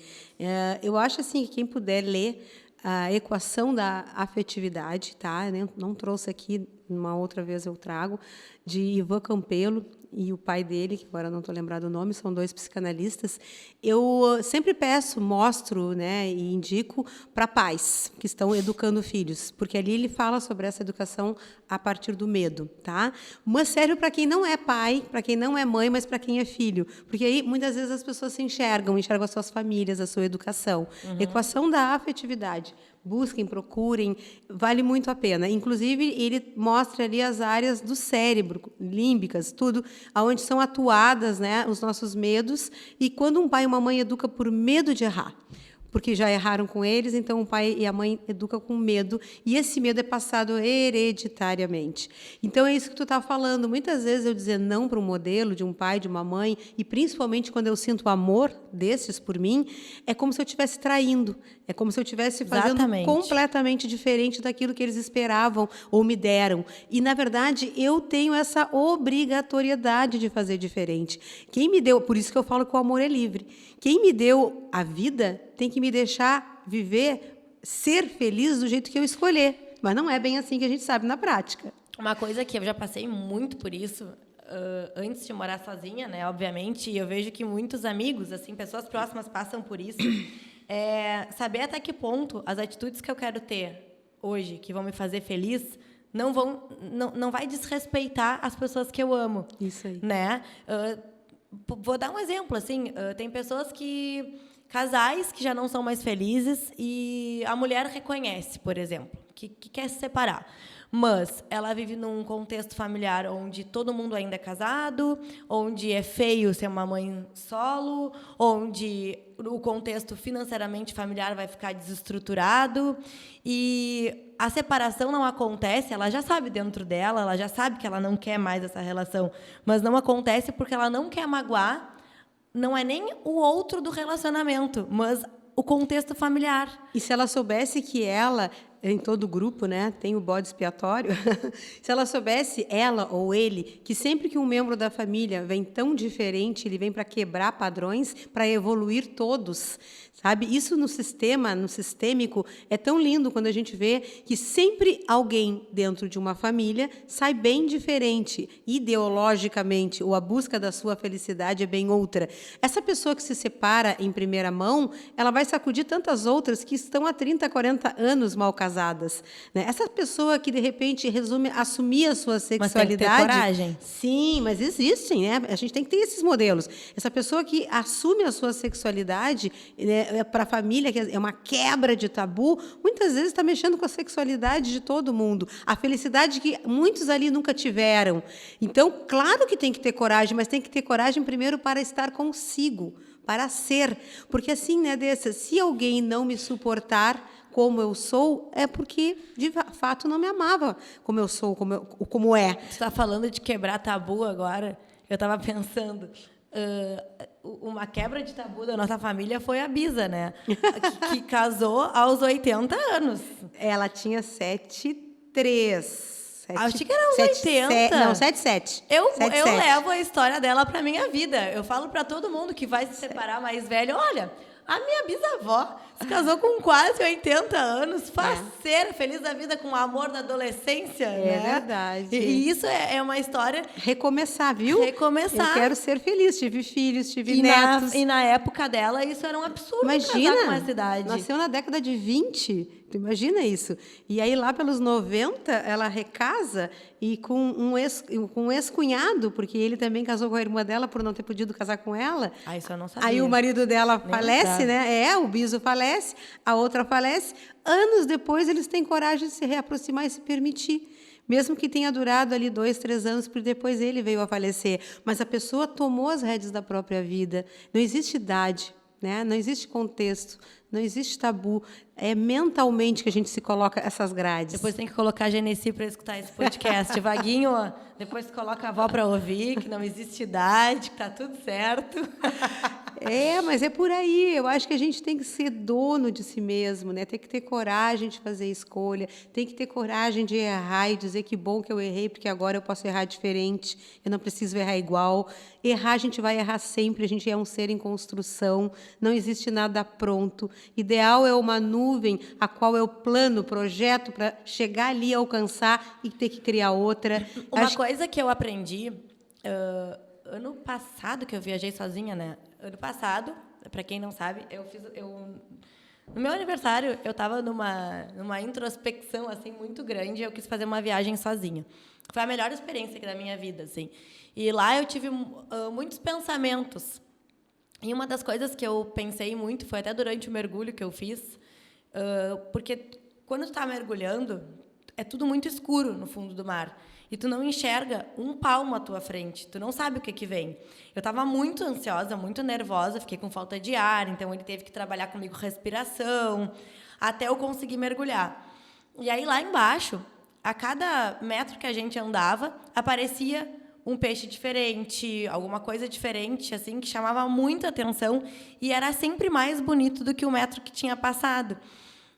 Eu acho assim que quem puder ler a equação da afetividade, tá? Eu não trouxe aqui, uma outra vez eu trago, de Ivan Campelo e o pai dele, que agora não estou lembrado o nome, são dois psicanalistas. Eu sempre mostro, né, e indico para pais que estão educando filhos, porque ali ele fala sobre essa educação a partir do medo, tá? Mas serve para quem não é pai, para quem não é mãe, mas para quem é filho, porque aí muitas vezes as pessoas se enxergam as suas famílias, a sua educação. Equação da afetividade. Busquem, procurem, vale muito a pena. Inclusive, ele mostra ali as áreas do cérebro, límbicas, tudo, onde são atuadas, né, os nossos medos. E quando um pai e uma mãe educam por medo de errar, porque já erraram com eles, então o pai e a mãe educam com medo, e esse medo é passado hereditariamente. Então, é isso que tu está falando. Muitas vezes eu dizer não para um modelo de um pai, de uma mãe, e principalmente quando eu sinto amor desses por mim, é como se eu estivesse traindo, é como se eu estivesse fazendo completamente diferente daquilo que eles esperavam ou me deram. E, na verdade, eu tenho essa obrigatoriedade de fazer diferente. Quem me deu, por isso que eu falo que o amor é livre. Quem me deu a vida tem que me deixar viver, ser feliz do jeito que eu escolher. Mas não é bem assim que a gente sabe na prática. Uma coisa que eu já passei muito por isso, antes de morar sozinha, né? Obviamente, e eu vejo que muitos amigos, assim, pessoas próximas passam por isso. Saber até que ponto as atitudes que eu quero ter hoje, que vão me fazer feliz, não vai desrespeitar as pessoas que eu amo. Isso aí. Né? Vou dar um exemplo, assim, tem casais que já não são mais felizes e a mulher reconhece, por exemplo, que quer se separar. Mas ela vive num contexto familiar onde todo mundo ainda é casado, onde é feio ser uma mãe solo, onde o contexto financeiramente familiar vai ficar desestruturado e a separação não acontece, ela já sabe dentro dela, ela já sabe que ela não quer mais essa relação, mas não acontece porque ela não quer magoar, não é nem o outro do relacionamento, mas o contexto familiar. E se ela soubesse que ela, em todo grupo, né, tem o bode expiatório, se ela soubesse, ela ou ele, que sempre que um membro da família vem tão diferente, ele vem para quebrar padrões, para evoluir todos, sabe? Isso no sistêmico, é tão lindo quando a gente vê que sempre alguém dentro de uma família sai bem diferente, ideologicamente, ou a busca da sua felicidade é bem outra. Essa pessoa que se separa em primeira mão, ela vai sacudir tantas outras que estão há 30, 40 anos mal casadas, né? Essa pessoa que, de repente, assumir a sua sexualidade... Mas tem que ter coragem. Sim, mas existem, né? A gente tem que ter esses modelos. Essa pessoa que assume a sua sexualidade, né, para a família, que é uma quebra de tabu, muitas vezes está mexendo com a sexualidade de todo mundo. A felicidade que muitos ali nunca tiveram. Então, claro que tem que ter coragem, mas tem que ter coragem primeiro para estar consigo, para ser. Porque assim, né, se alguém não me suportar como eu sou, é porque, de fato, não me amava como eu sou, como é. Você está falando de quebrar tabu agora. Eu estava pensando... uma quebra de tabu da nossa família foi a Bisa, né? que casou aos 80 anos. Ela tinha 7,3. Acho que era uns 80. Não, 7,7. Eu levo a história dela para minha vida. Eu falo para todo mundo que vai se separar mais velho, olha, a minha bisavó se casou com quase 80 anos, faceira, feliz da vida, com o amor da adolescência. É, né? Verdade. E isso é uma história... Recomeçar, viu? Recomeçar. Eu quero ser feliz, tive filhos, tive netos. E na época dela, isso era um absurdo. Imagina, casar com essa idade. Nasceu na década de 20, tu imagina isso. E aí, lá pelos 90, ela recasa e com um ex-cunhado, porque ele também casou com a irmã dela por não ter podido casar com ela. Isso eu não sabia. Aí o marido dela falece, né? O Biso falece, a outra falece. Anos depois, eles têm coragem de se reaproximar e se permitir. Mesmo que tenha durado ali 2, 3 anos, porque depois ele veio a falecer. Mas a pessoa tomou as rédeas da própria vida. Não existe idade, né? Não existe contexto, não existe tabu. É mentalmente que a gente se coloca essas grades. Depois tem que colocar a Genesi para escutar esse podcast. Vaguinho, depois coloca a avó para ouvir, que não existe idade, que está tudo certo. Mas é por aí. Eu acho que a gente tem que ser dono de si mesmo, né? Tem que ter coragem de fazer escolha, tem que ter coragem de errar e dizer que bom que eu errei, porque agora eu posso errar diferente, eu não preciso errar igual. Errar, a gente vai errar sempre, a gente é um ser em construção, não existe nada pronto. Ideal é uma nuvem, a qual eu plano, projeto para chegar ali, alcançar e ter que criar outra. Uma coisa que eu aprendi... ano passado que eu viajei sozinha, né? Ano passado, para quem não sabe, no meu aniversário, eu estava numa introspecção assim muito grande, eu quis fazer uma viagem sozinha. Foi a melhor experiência da minha vida, assim. E lá eu tive muitos pensamentos. E uma das coisas que eu pensei muito, foi até durante o mergulho que eu fiz, Porque quando tu tá mergulhando, é tudo muito escuro no fundo do mar. E tu não enxerga um palmo à tua frente. Tu não sabe o que vem. Eu estava muito ansiosa, muito nervosa, fiquei com falta de ar, então ele teve que trabalhar comigo respiração, até eu conseguir mergulhar. E aí, lá embaixo, a cada metro que a gente andava, aparecia um peixe diferente, alguma coisa diferente, assim, que chamava muita atenção e era sempre mais bonito do que o metro que tinha passado.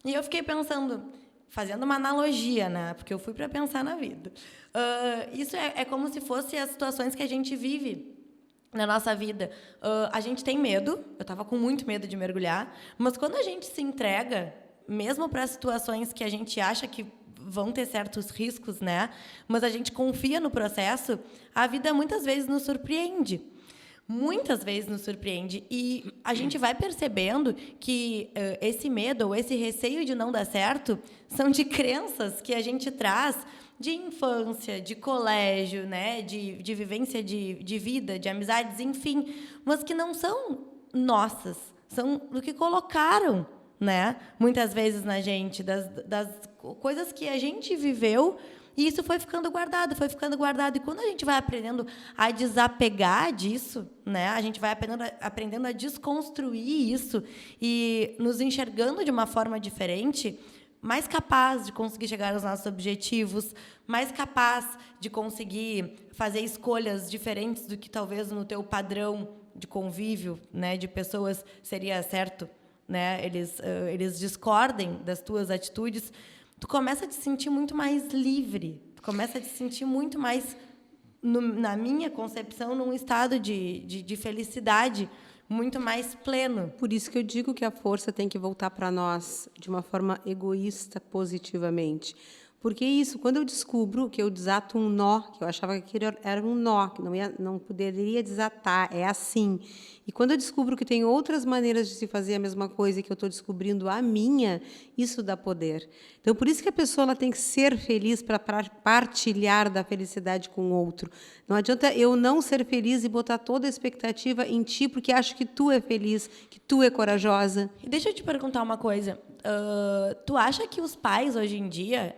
E eu fiquei pensando, fazendo uma analogia, né? Porque eu fui para pensar na vida. Isso é como se fossem as situações que a gente vive na nossa vida. A gente tem medo, eu estava com muito medo de mergulhar, mas quando a gente se entrega, mesmo para situações que a gente acha que vão ter certos riscos, né? Mas a gente confia no processo, a vida muitas vezes nos surpreende. Muitas vezes nos surpreende. E a gente vai percebendo que esse medo ou esse receio de não dar certo são de crenças que a gente traz de infância, de colégio, né? de vivência de vida, de amizades, enfim, mas que não são nossas, são do que colocaram, né? Muitas vezes na gente, das coisas que a gente viveu, e isso foi ficando guardado. E quando a gente vai aprendendo a desapegar disso, né? A gente vai aprendendo a desconstruir isso e nos enxergando de uma forma diferente, mais capaz de conseguir chegar aos nossos objetivos, mais capaz de conseguir fazer escolhas diferentes do que talvez no teu padrão de convívio, né? De pessoas seria certo, né? Eles discordem das tuas atitudes. Tu começa a te sentir muito mais livre, tu começa a te sentir muito mais, na minha concepção, num estado de felicidade muito mais pleno. Por isso que eu digo que a força tem que voltar para nós de uma forma egoísta, positivamente. Porque isso, quando eu descubro que eu desato um nó, que eu achava que aquilo era um nó, que não poderia desatar, é assim. E quando eu descubro que tem outras maneiras de se fazer a mesma coisa e que eu estou descobrindo a minha, isso dá poder. Então, por isso que a pessoa ela tem que ser feliz para partilhar da felicidade com o outro. Não adianta eu não ser feliz e botar toda a expectativa em ti, porque acho que tu é feliz, que tu é corajosa. E deixa eu te perguntar uma coisa. Tu acha que os pais, hoje em dia,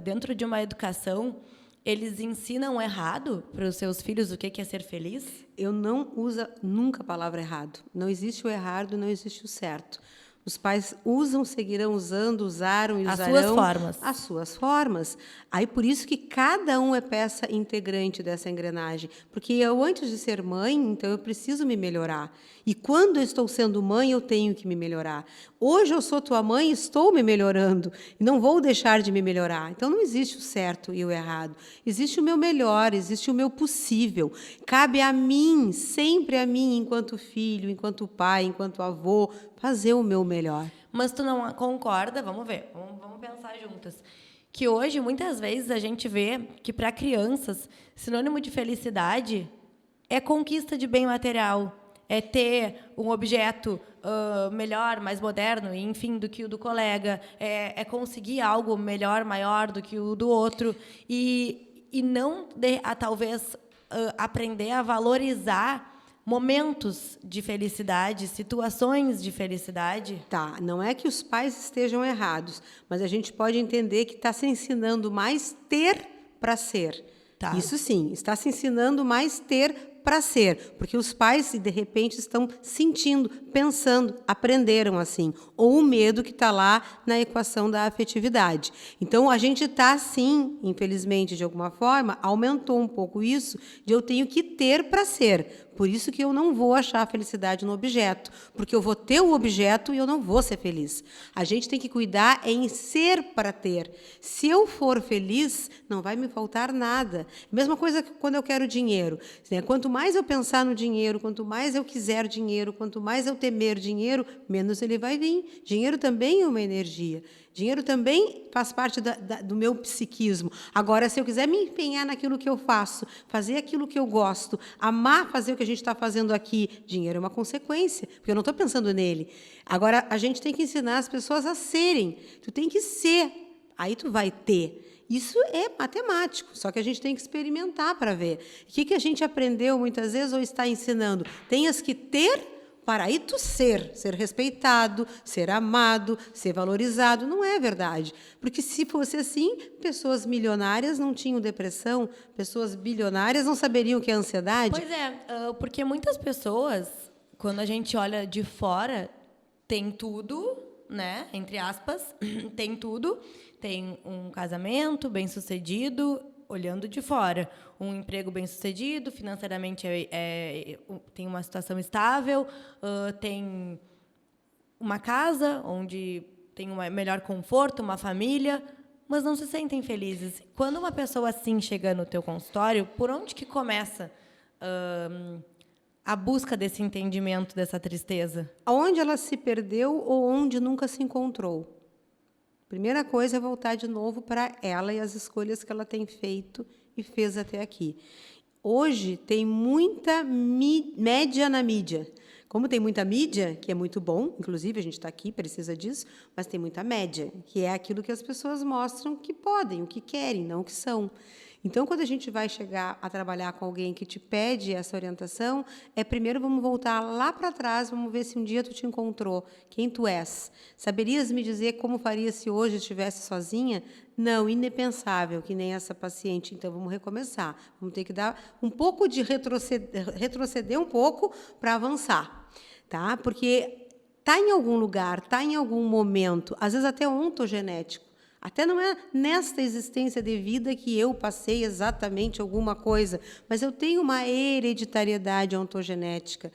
dentro de uma educação, eles ensinam errado para os seus filhos o que é ser feliz? Eu não uso nunca a palavra errado. Não existe o errado, não existe o certo. Os pais usam, seguirão usando, usaram e usarão as suas formas. As suas formas. Aí por isso que cada um é peça integrante dessa engrenagem, porque eu antes de ser mãe, então eu preciso me melhorar. E quando eu estou sendo mãe, eu tenho que me melhorar. Hoje eu sou tua mãe, estou me melhorando e não vou deixar de me melhorar. Então não existe o certo e o errado. Existe o meu melhor, existe o meu possível. Cabe a mim, sempre a mim, enquanto filho, enquanto pai, enquanto avô, fazer o meu melhor. Mas tu não concorda? Vamos ver, vamos pensar juntas. Que hoje, muitas vezes, a gente vê que, para crianças, sinônimo de felicidade é conquista de bem material, é ter um objeto melhor, mais moderno, enfim, do que o do colega, é conseguir algo melhor, maior do que o do outro, e não, talvez, aprender a valorizar momentos de felicidade, situações de felicidade. Tá, não é que os pais estejam errados, mas a gente pode entender que está se ensinando mais ter para ser. Tá. Isso sim, está se ensinando mais ter para ser, porque os pais, de repente, estão sentindo, pensando, aprenderam assim, ou o medo que está lá na equação da afetividade. Então, a gente está, sim, infelizmente, de alguma forma, aumentou um pouco isso, de eu tenho que ter para ser. Por isso que eu não vou achar a felicidade no objeto, porque eu vou ter o objeto e eu não vou ser feliz. A gente tem que cuidar em ser para ter. Se eu for feliz, não vai me faltar nada. Mesma coisa que quando eu quero dinheiro. Quanto mais eu pensar no dinheiro, quanto mais eu quiser dinheiro, quanto mais eu temer dinheiro, menos ele vai vir. Dinheiro também é uma energia. Dinheiro também faz parte do meu psiquismo. Agora, se eu quiser me empenhar naquilo que eu faço, fazer aquilo que eu gosto, amar fazer o que a gente está fazendo aqui, dinheiro é uma consequência, porque eu não estou pensando nele. Agora, a gente tem que ensinar as pessoas a serem. Tu tem que ser, aí tu vai ter. Isso é matemático, só que a gente tem que experimentar para ver. O que a gente aprendeu muitas vezes ou está ensinando? Tenhas que ter para aí tu ser respeitado, ser amado, ser valorizado. Não é verdade. Porque se fosse assim, pessoas milionárias não tinham depressão, pessoas bilionárias não saberiam o que é ansiedade. Pois é, porque muitas pessoas, quando a gente olha de fora, tem tudo, né? Entre aspas, tem tudo. Tem um casamento bem-sucedido, olhando de fora, um emprego bem-sucedido, financeiramente tem uma situação estável, tem uma casa onde tem um melhor conforto, uma família, mas não se sentem felizes. Quando uma pessoa assim chega no teu consultório, por onde que começa a busca desse entendimento, dessa tristeza? Aonde ela se perdeu ou onde nunca se encontrou. Primeira coisa é voltar de novo para ela e as escolhas que ela tem feito e fez até aqui. Hoje tem muita média na mídia. Como tem muita mídia, que é muito bom, inclusive a gente está aqui, precisa disso, mas tem muita média, que é aquilo que as pessoas mostram que podem, o que querem, não o que são. Então, quando a gente vai chegar a trabalhar com alguém que te pede essa orientação, primeiro vamos voltar lá para trás, vamos ver se um dia tu te encontrou, quem tu és. Saberias me dizer como faria se hoje estivesse sozinha? Não, indepensável, que nem essa paciente. Então, vamos recomeçar. Vamos ter que dar um pouco de retroceder um pouco para avançar, tá? Porque está em algum lugar, está em algum momento, às vezes até ontogenético. Até não é nesta existência de vida que eu passei exatamente alguma coisa, mas eu tenho uma hereditariedade ontogenética,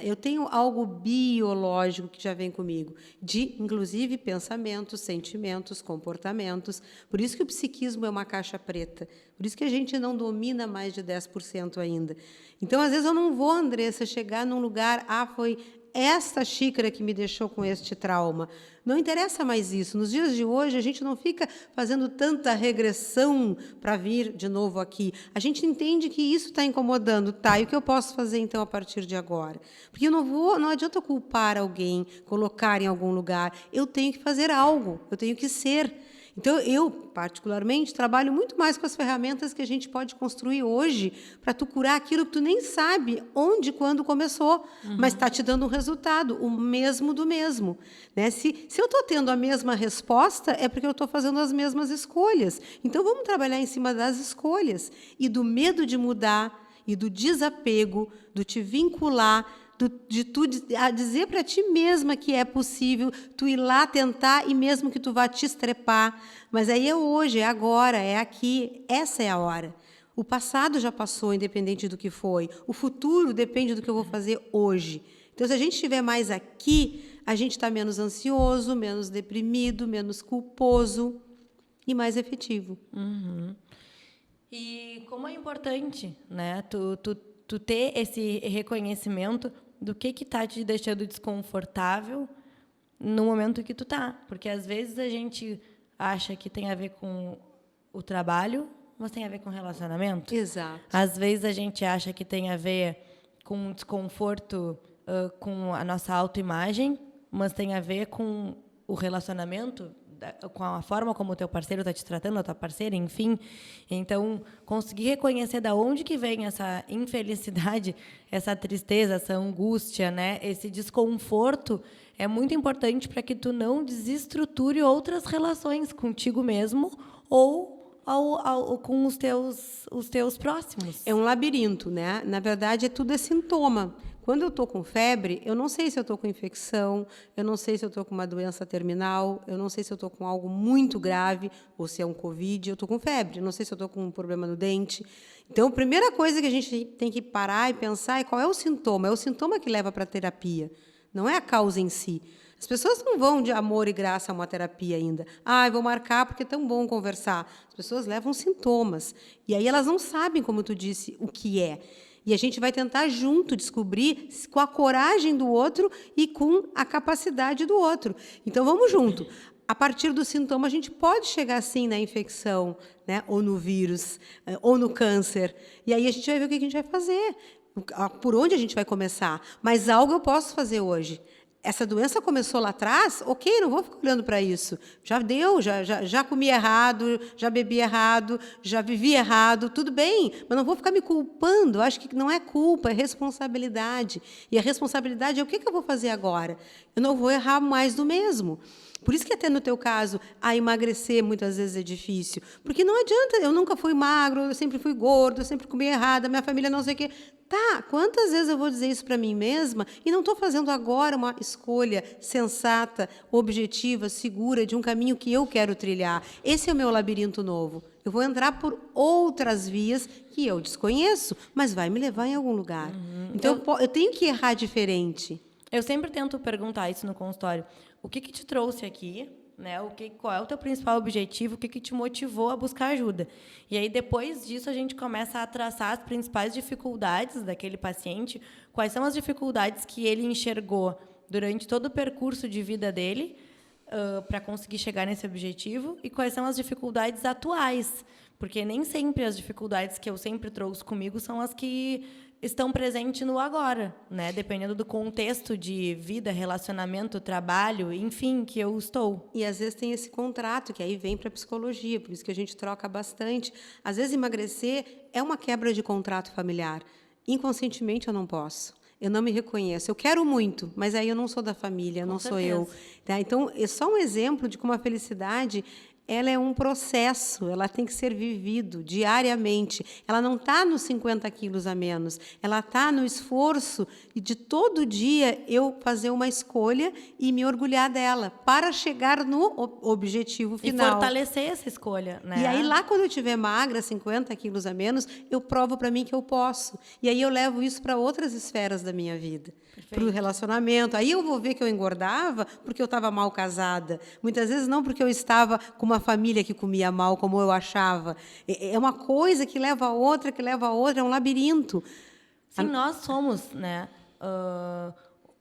eu tenho algo biológico que já vem comigo, de, inclusive, pensamentos, sentimentos, comportamentos. Por isso que o psiquismo é uma caixa preta, por isso que a gente não domina mais de 10% ainda. Então, às vezes, eu não vou, Andressa, chegar num lugar, foi esta xícara que me deixou com este trauma. Não interessa mais isso. Nos dias de hoje, a gente não fica fazendo tanta regressão para vir de novo aqui. A gente entende que isso está incomodando. Tá, e o que eu posso fazer, então, a partir de agora? Porque eu não adianta culpar alguém, colocar em algum lugar. Eu tenho que fazer algo, eu tenho que ser. Então, eu, particularmente, trabalho muito mais com as ferramentas que a gente pode construir hoje para tu curar aquilo que tu nem sabe onde, quando começou, mas está te dando um resultado, o mesmo do mesmo. Né? Se eu estou tendo a mesma resposta, é porque eu estou fazendo as mesmas escolhas. Então, vamos trabalhar em cima das escolhas e do medo de mudar e do desapego, do te vincular, de tu dizer para ti mesma que é possível, tu ir lá tentar e mesmo que tu vá te estrepar. Mas aí é hoje, é agora, é aqui, essa é a hora. O passado já passou, independente do que foi. O futuro depende do que eu vou fazer hoje. Então, se a gente estiver mais aqui, a gente está menos ansioso, menos deprimido, menos culposo e mais efetivo. Uhum. E como é importante, né, tu ter esse reconhecimento do que está te deixando desconfortável no momento que tu tá. Porque, às vezes, a gente acha que tem a ver com o trabalho, mas tem a ver com relacionamento. Exato. Às vezes, a gente acha que tem a ver com desconforto com a nossa autoimagem, mas tem a ver com o relacionamento, com a forma como o teu parceiro está te tratando, a tua parceira, enfim. Então, conseguir reconhecer de onde que vem essa infelicidade, essa tristeza, essa angústia, né? Esse desconforto é muito importante para que tu não desestruture outras relações contigo mesmo ou com os teus próximos. É um labirinto, né? Na verdade, tudo é sintoma. Quando eu estou com febre, eu não sei se eu estou com infecção, eu não sei se eu estou com uma doença terminal, eu não sei se eu estou com algo muito grave, ou se é um Covid, eu estou com febre, eu não sei se eu estou com um problema no dente. Então, a primeira coisa que a gente tem que parar e pensar é qual é o sintoma. É o sintoma que leva para a terapia, não é a causa em si. As pessoas não vão de amor e graça a uma terapia ainda. Eu vou marcar porque é tão bom conversar. As pessoas levam sintomas. E aí elas não sabem, como tu disse, o que é. E a gente vai tentar junto descobrir com a coragem do outro e com a capacidade do outro. Então, vamos junto. A partir do sintoma, a gente pode chegar, sim, na infecção, né? Ou no vírus, ou no câncer. E aí a gente vai ver o que a gente vai fazer, por onde a gente vai começar. Mas algo eu posso fazer hoje. essa doença começou lá atrás, ok, não vou ficar olhando para isso. Já deu, já comi errado, já bebi errado, já vivi errado, tudo bem, mas não vou ficar me culpando. Eu acho que não é culpa, é responsabilidade. E a responsabilidade é o que eu vou fazer agora? Eu não vou errar mais do mesmo. Por isso que até no teu caso, emagrecer muitas vezes é difícil. Porque não adianta, eu nunca fui magro, eu sempre fui gordo, eu sempre comi errado, a minha família não sei o quê. Tá, quantas vezes eu vou dizer isso para mim mesma e não estou fazendo agora uma escolha sensata, objetiva, segura de um caminho que eu quero trilhar? Esse é o meu labirinto novo. Eu vou entrar por outras vias que eu desconheço, mas vai me levar em algum lugar. Então, eu tenho que errar diferente. Eu sempre tento perguntar isso no consultório. O que te trouxe aqui? Né? Qual é o teu principal objetivo? O que te motivou a buscar ajuda? E aí, depois disso, a gente começa a traçar as principais dificuldades daquele paciente, quais são as dificuldades que ele enxergou durante todo o percurso de vida dele para conseguir chegar nesse objetivo e quais são as dificuldades atuais, porque nem sempre as dificuldades que eu sempre trouxe comigo são as que estão presentes no agora, né? Dependendo do contexto de vida, relacionamento, trabalho, enfim, que eu estou. E às vezes tem esse contrato que aí vem para a psicologia, por isso que a gente troca bastante. Às vezes emagrecer é uma quebra de contrato familiar. Inconscientemente eu não posso. Eu não me reconheço. Eu quero muito, mas aí eu não sou da família, não sou eu. Tá? Então, é só um exemplo de como a felicidade ela é um processo, ela tem que ser vivido diariamente. Ela não está nos 50 quilos a menos, ela está no esforço de todo dia eu fazer uma escolha e me orgulhar dela para chegar no objetivo final. E fortalecer essa escolha. Né? E aí, lá quando eu estiver magra, 50 quilos a menos, eu provo para mim que eu posso. E aí eu levo isso para outras esferas da minha vida. Para o relacionamento. Aí eu vou ver que eu engordava porque eu estava mal casada. Muitas vezes não porque eu estava com uma família que comia mal, como eu achava. É uma coisa que leva a outra, é um labirinto. Sim, nós somos, né,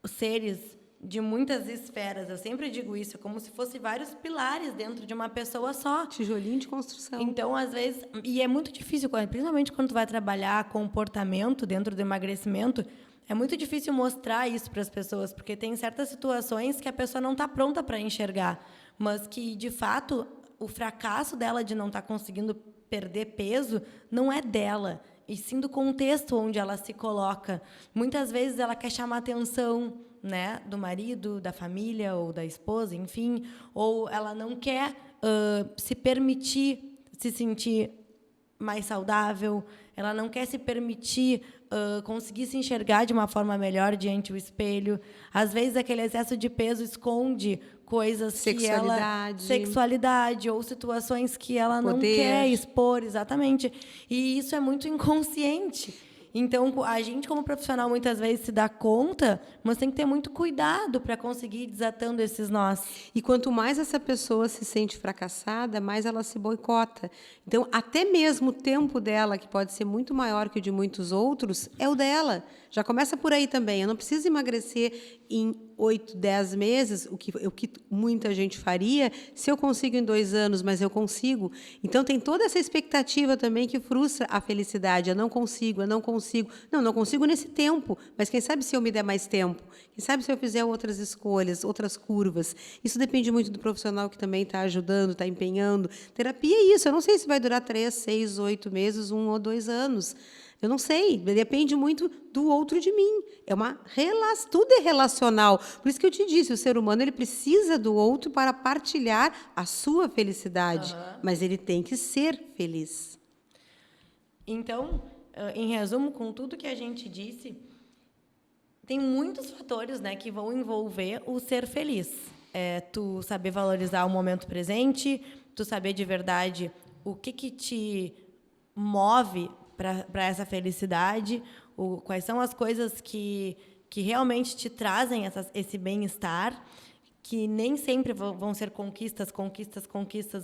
seres de muitas esferas. Eu sempre digo isso, é como se fossem vários pilares dentro de uma pessoa só. Tijolinho de construção. Então, às vezes... E é muito difícil, principalmente quando tu vai trabalhar comportamento dentro do emagrecimento, é muito difícil mostrar isso para as pessoas, porque tem certas situações que a pessoa não está pronta para enxergar, mas que, de fato, o fracasso dela de não estar conseguindo perder peso não é dela, e sim do contexto onde ela se coloca. Muitas vezes ela quer chamar a atenção, né, do marido, da família ou da esposa, enfim, ou ela não quer se permitir se sentir mais saudável, ela não quer se permitir conseguir se enxergar de uma forma melhor diante do espelho. Às vezes, aquele excesso de peso esconde coisas sexualidade ou situações que ela não quer expor, exatamente. E isso é muito inconsciente. Então, a gente, como profissional, muitas vezes se dá conta, mas tem que ter muito cuidado para conseguir ir desatando esses nós. E quanto mais essa pessoa se sente fracassada, mais ela se boicota. Então, até mesmo o tempo dela, que pode ser muito maior que o de muitos outros, é o dela. Já começa por aí também. Eu não preciso emagrecer em 8, 10 meses, o que muita gente faria, se eu consigo em 2 anos, mas eu consigo. Então, tem toda essa expectativa também que frustra a felicidade. Eu não consigo. Não consigo nesse tempo, mas quem sabe se eu me der mais tempo? Quem sabe se eu fizer outras escolhas, outras curvas? Isso depende muito do profissional que também está ajudando, está empenhando. Terapia é isso. Eu não sei se vai durar 3, 6, 8 meses, 1 ou 2 anos. Eu não sei, depende muito do outro de mim. Tudo é relacional. Por isso que eu te disse, o ser humano ele precisa do outro para partilhar a sua felicidade, mas ele tem que ser feliz. Então, em resumo, com tudo que a gente disse, tem muitos fatores, né, que vão envolver o ser feliz. Tu saber valorizar o momento presente, tu saber de verdade o que te move para essa felicidade, quais são as coisas que realmente te trazem esse bem-estar, que nem sempre vão ser conquistas,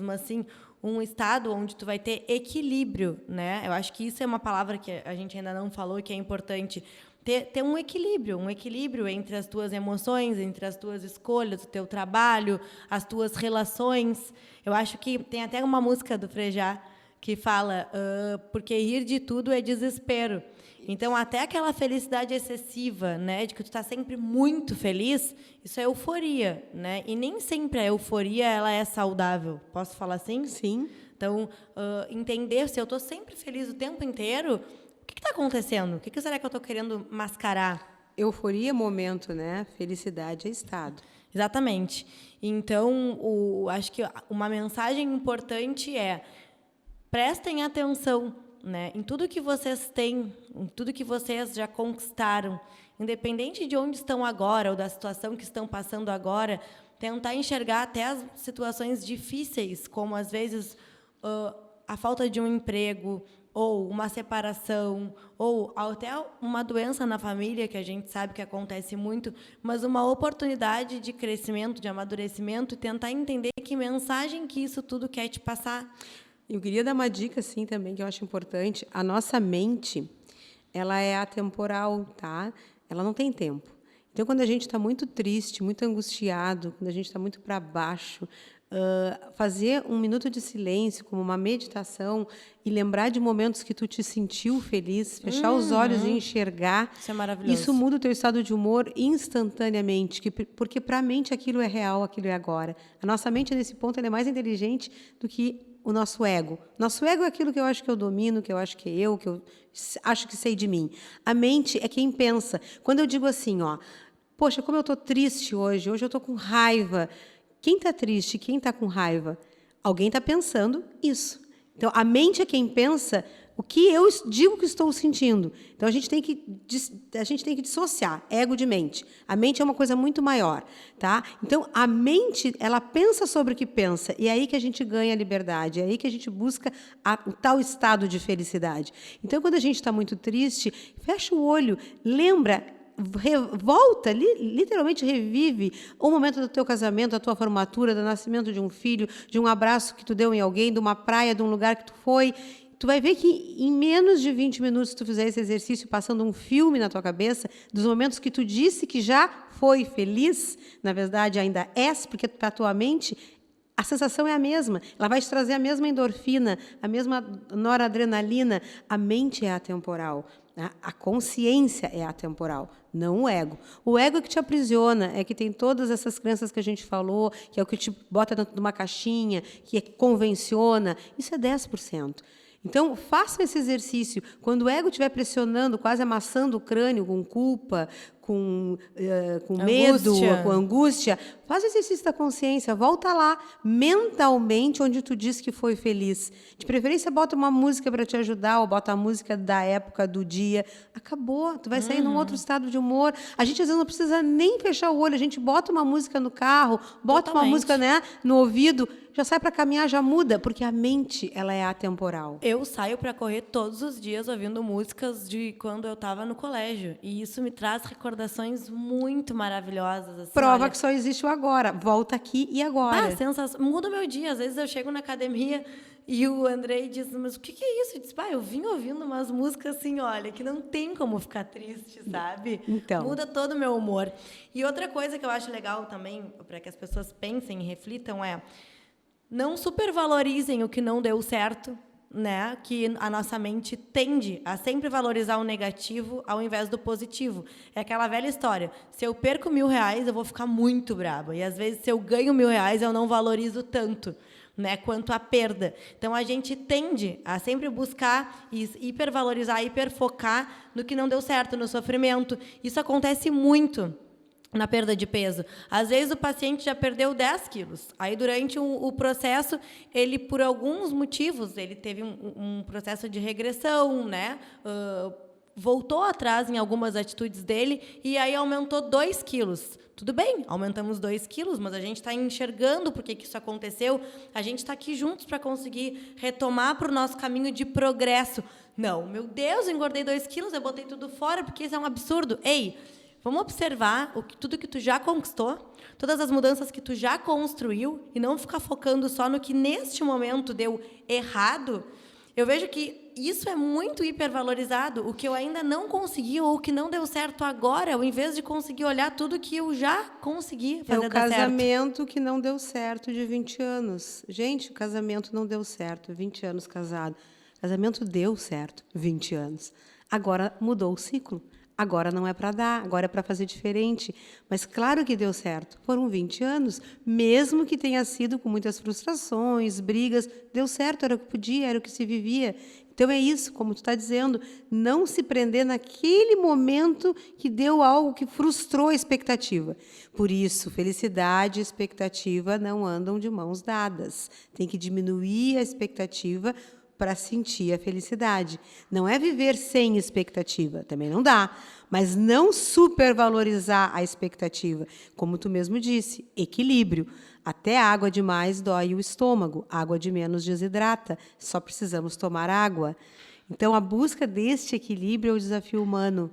mas sim um estado onde tu vai ter equilíbrio, né? Eu acho que isso é uma palavra que a gente ainda não falou e que é importante. Ter um equilíbrio entre as tuas emoções, entre as tuas escolhas, o teu trabalho, as tuas relações. Eu acho que tem até uma música do Frejá que fala porque rir de tudo é desespero. Então, até aquela felicidade excessiva, né, de que tu está sempre muito feliz, isso é euforia, né? E nem sempre a euforia ela é saudável. Posso falar assim? Sim. Então, entender se eu estou sempre feliz o tempo inteiro, o que está acontecendo? O que será que eu estou querendo mascarar? Euforia é momento, né? Felicidade é estado. Exatamente. Então, acho que uma mensagem importante é: prestem atenção, né, em tudo que vocês têm, em tudo que vocês já conquistaram, independente de onde estão agora ou da situação que estão passando agora, tentar enxergar até as situações difíceis, como às vezes a falta de um emprego, ou uma separação, ou até uma doença na família, que a gente sabe que acontece muito, mas uma oportunidade de crescimento, de amadurecimento, e tentar entender que mensagem que isso tudo quer te passar. Eu queria dar uma dica, assim, também, que eu acho importante. A nossa mente, ela é atemporal, tá? Ela não tem tempo. Então, quando a gente está muito triste, muito angustiado, quando a gente está muito para baixo, fazer um minuto de silêncio, como uma meditação, e lembrar de momentos que tu te sentiu feliz, fechar os olhos e enxergar. Isso é maravilhoso. Isso muda o teu estado de humor instantaneamente, porque para a mente aquilo é real, aquilo é agora. A nossa mente, nesse ponto, ela é mais inteligente do que o nosso ego. Nosso ego é aquilo que eu acho que eu domino, que eu acho que é eu, que eu acho que sei de mim. A mente é quem pensa. Quando eu digo assim, ó, poxa, como eu estou triste hoje eu estou com raiva. Quem está triste, quem está com raiva? Alguém está pensando isso. Então, a mente é quem pensa o que eu digo que estou sentindo. Então, a gente tem que dissociar ego de mente. A mente é uma coisa muito maior, tá? Então, a mente, ela pensa sobre o que pensa, e é aí que a gente ganha a liberdade, é aí que a gente busca o tal estado de felicidade. Então, quando a gente está muito triste, fecha o olho, lembra, volta, literalmente revive o momento do teu casamento, da tua formatura, do nascimento de um filho, de um abraço que tu deu em alguém, de uma praia, de um lugar que tu foi. Tu vai ver que em menos de 20 minutos, se tu fizer esse exercício, passando um filme na tua cabeça, dos momentos que tu disse que já foi feliz, na verdade ainda és, porque para a tua mente a sensação é a mesma, ela vai te trazer a mesma endorfina, a mesma noradrenalina. A mente é atemporal, a consciência é atemporal, não o ego. O ego é que te aprisiona, é que tem todas essas crenças que a gente falou, que é o que te bota dentro de uma caixinha, que convenciona. Isso é 10%. Então, faça esse exercício. Quando o ego estiver pressionando, quase amassando o crânio com culpa, com medo, com angústia, faz o exercício da consciência, volta lá, mentalmente, onde tu disse que foi feliz. De preferência, bota uma música para te ajudar, ou bota a música da época, do dia. Acabou, tu vai sair num outro estado de humor. A gente, às vezes, não precisa nem fechar o olho, a gente bota uma música no carro, bota uma música, né, no ouvido, já sai para caminhar, já muda, porque a mente, ela é atemporal. Eu saio para correr todos os dias ouvindo músicas de quando eu estava no colégio, e isso me traz recordações muito maravilhosas. Assim, prova que só existe o agora. Volta aqui e agora. Sensação. Muda o meu dia. Às vezes eu chego na academia e o Andrei diz, mas o que é isso? Eu disse, eu vim ouvindo umas músicas assim, olha, que não tem como ficar triste, sabe? Então. Muda todo o meu humor. E outra coisa que eu acho legal também, para que as pessoas pensem e reflitam, é: não supervalorizem o que não deu certo, né? Que a nossa mente tende a sempre valorizar o negativo ao invés do positivo. É aquela velha história: se eu perco R$1.000, eu vou ficar muito braba. E, às vezes, se eu ganho R$1.000, eu não valorizo tanto, né, quanto a perda. Então, a gente tende a sempre buscar hipervalorizar, hiperfocar no que não deu certo, no sofrimento. Isso acontece muito na perda de peso. Às vezes o paciente já perdeu 10 quilos. Aí, durante o processo, ele, por alguns motivos, ele teve um processo de regressão, né? Voltou atrás em algumas atitudes dele e aí aumentou 2 quilos. Tudo bem, aumentamos 2 quilos, mas a gente está enxergando por que isso aconteceu. A gente está aqui juntos para conseguir retomar para o nosso caminho de progresso. Não, meu Deus, eu engordei 2 quilos, eu botei tudo fora porque isso é um absurdo. Ei, vamos observar tudo que tu já conquistou, todas as mudanças que tu já construiu, e não ficar focando só no que neste momento deu errado. Eu vejo que isso é muito hipervalorizado, o que eu ainda não consegui ou o que não deu certo agora, ao invés de conseguir olhar tudo que eu já consegui fazer dar certo. É o casamento que não deu certo de 20 anos. Gente, o casamento não deu certo, 20 anos casado. O casamento deu certo, 20 anos. Agora mudou o ciclo. Agora não é para dar, agora é para fazer diferente. Mas claro que deu certo. Foram 20 anos, mesmo que tenha sido com muitas frustrações, brigas, deu certo, era o que podia, era o que se vivia. Então é isso, como tu está dizendo, não se prender naquele momento que deu algo que frustrou a expectativa. Por isso, felicidade e expectativa não andam de mãos dadas. Tem que diminuir a expectativa para sentir a felicidade. Não é viver sem expectativa, também não dá, mas não supervalorizar a expectativa. Como tu mesmo disse, equilíbrio. Até água demais dói o estômago, água de menos desidrata, só precisamos tomar água. Então, a busca deste equilíbrio é o desafio humano.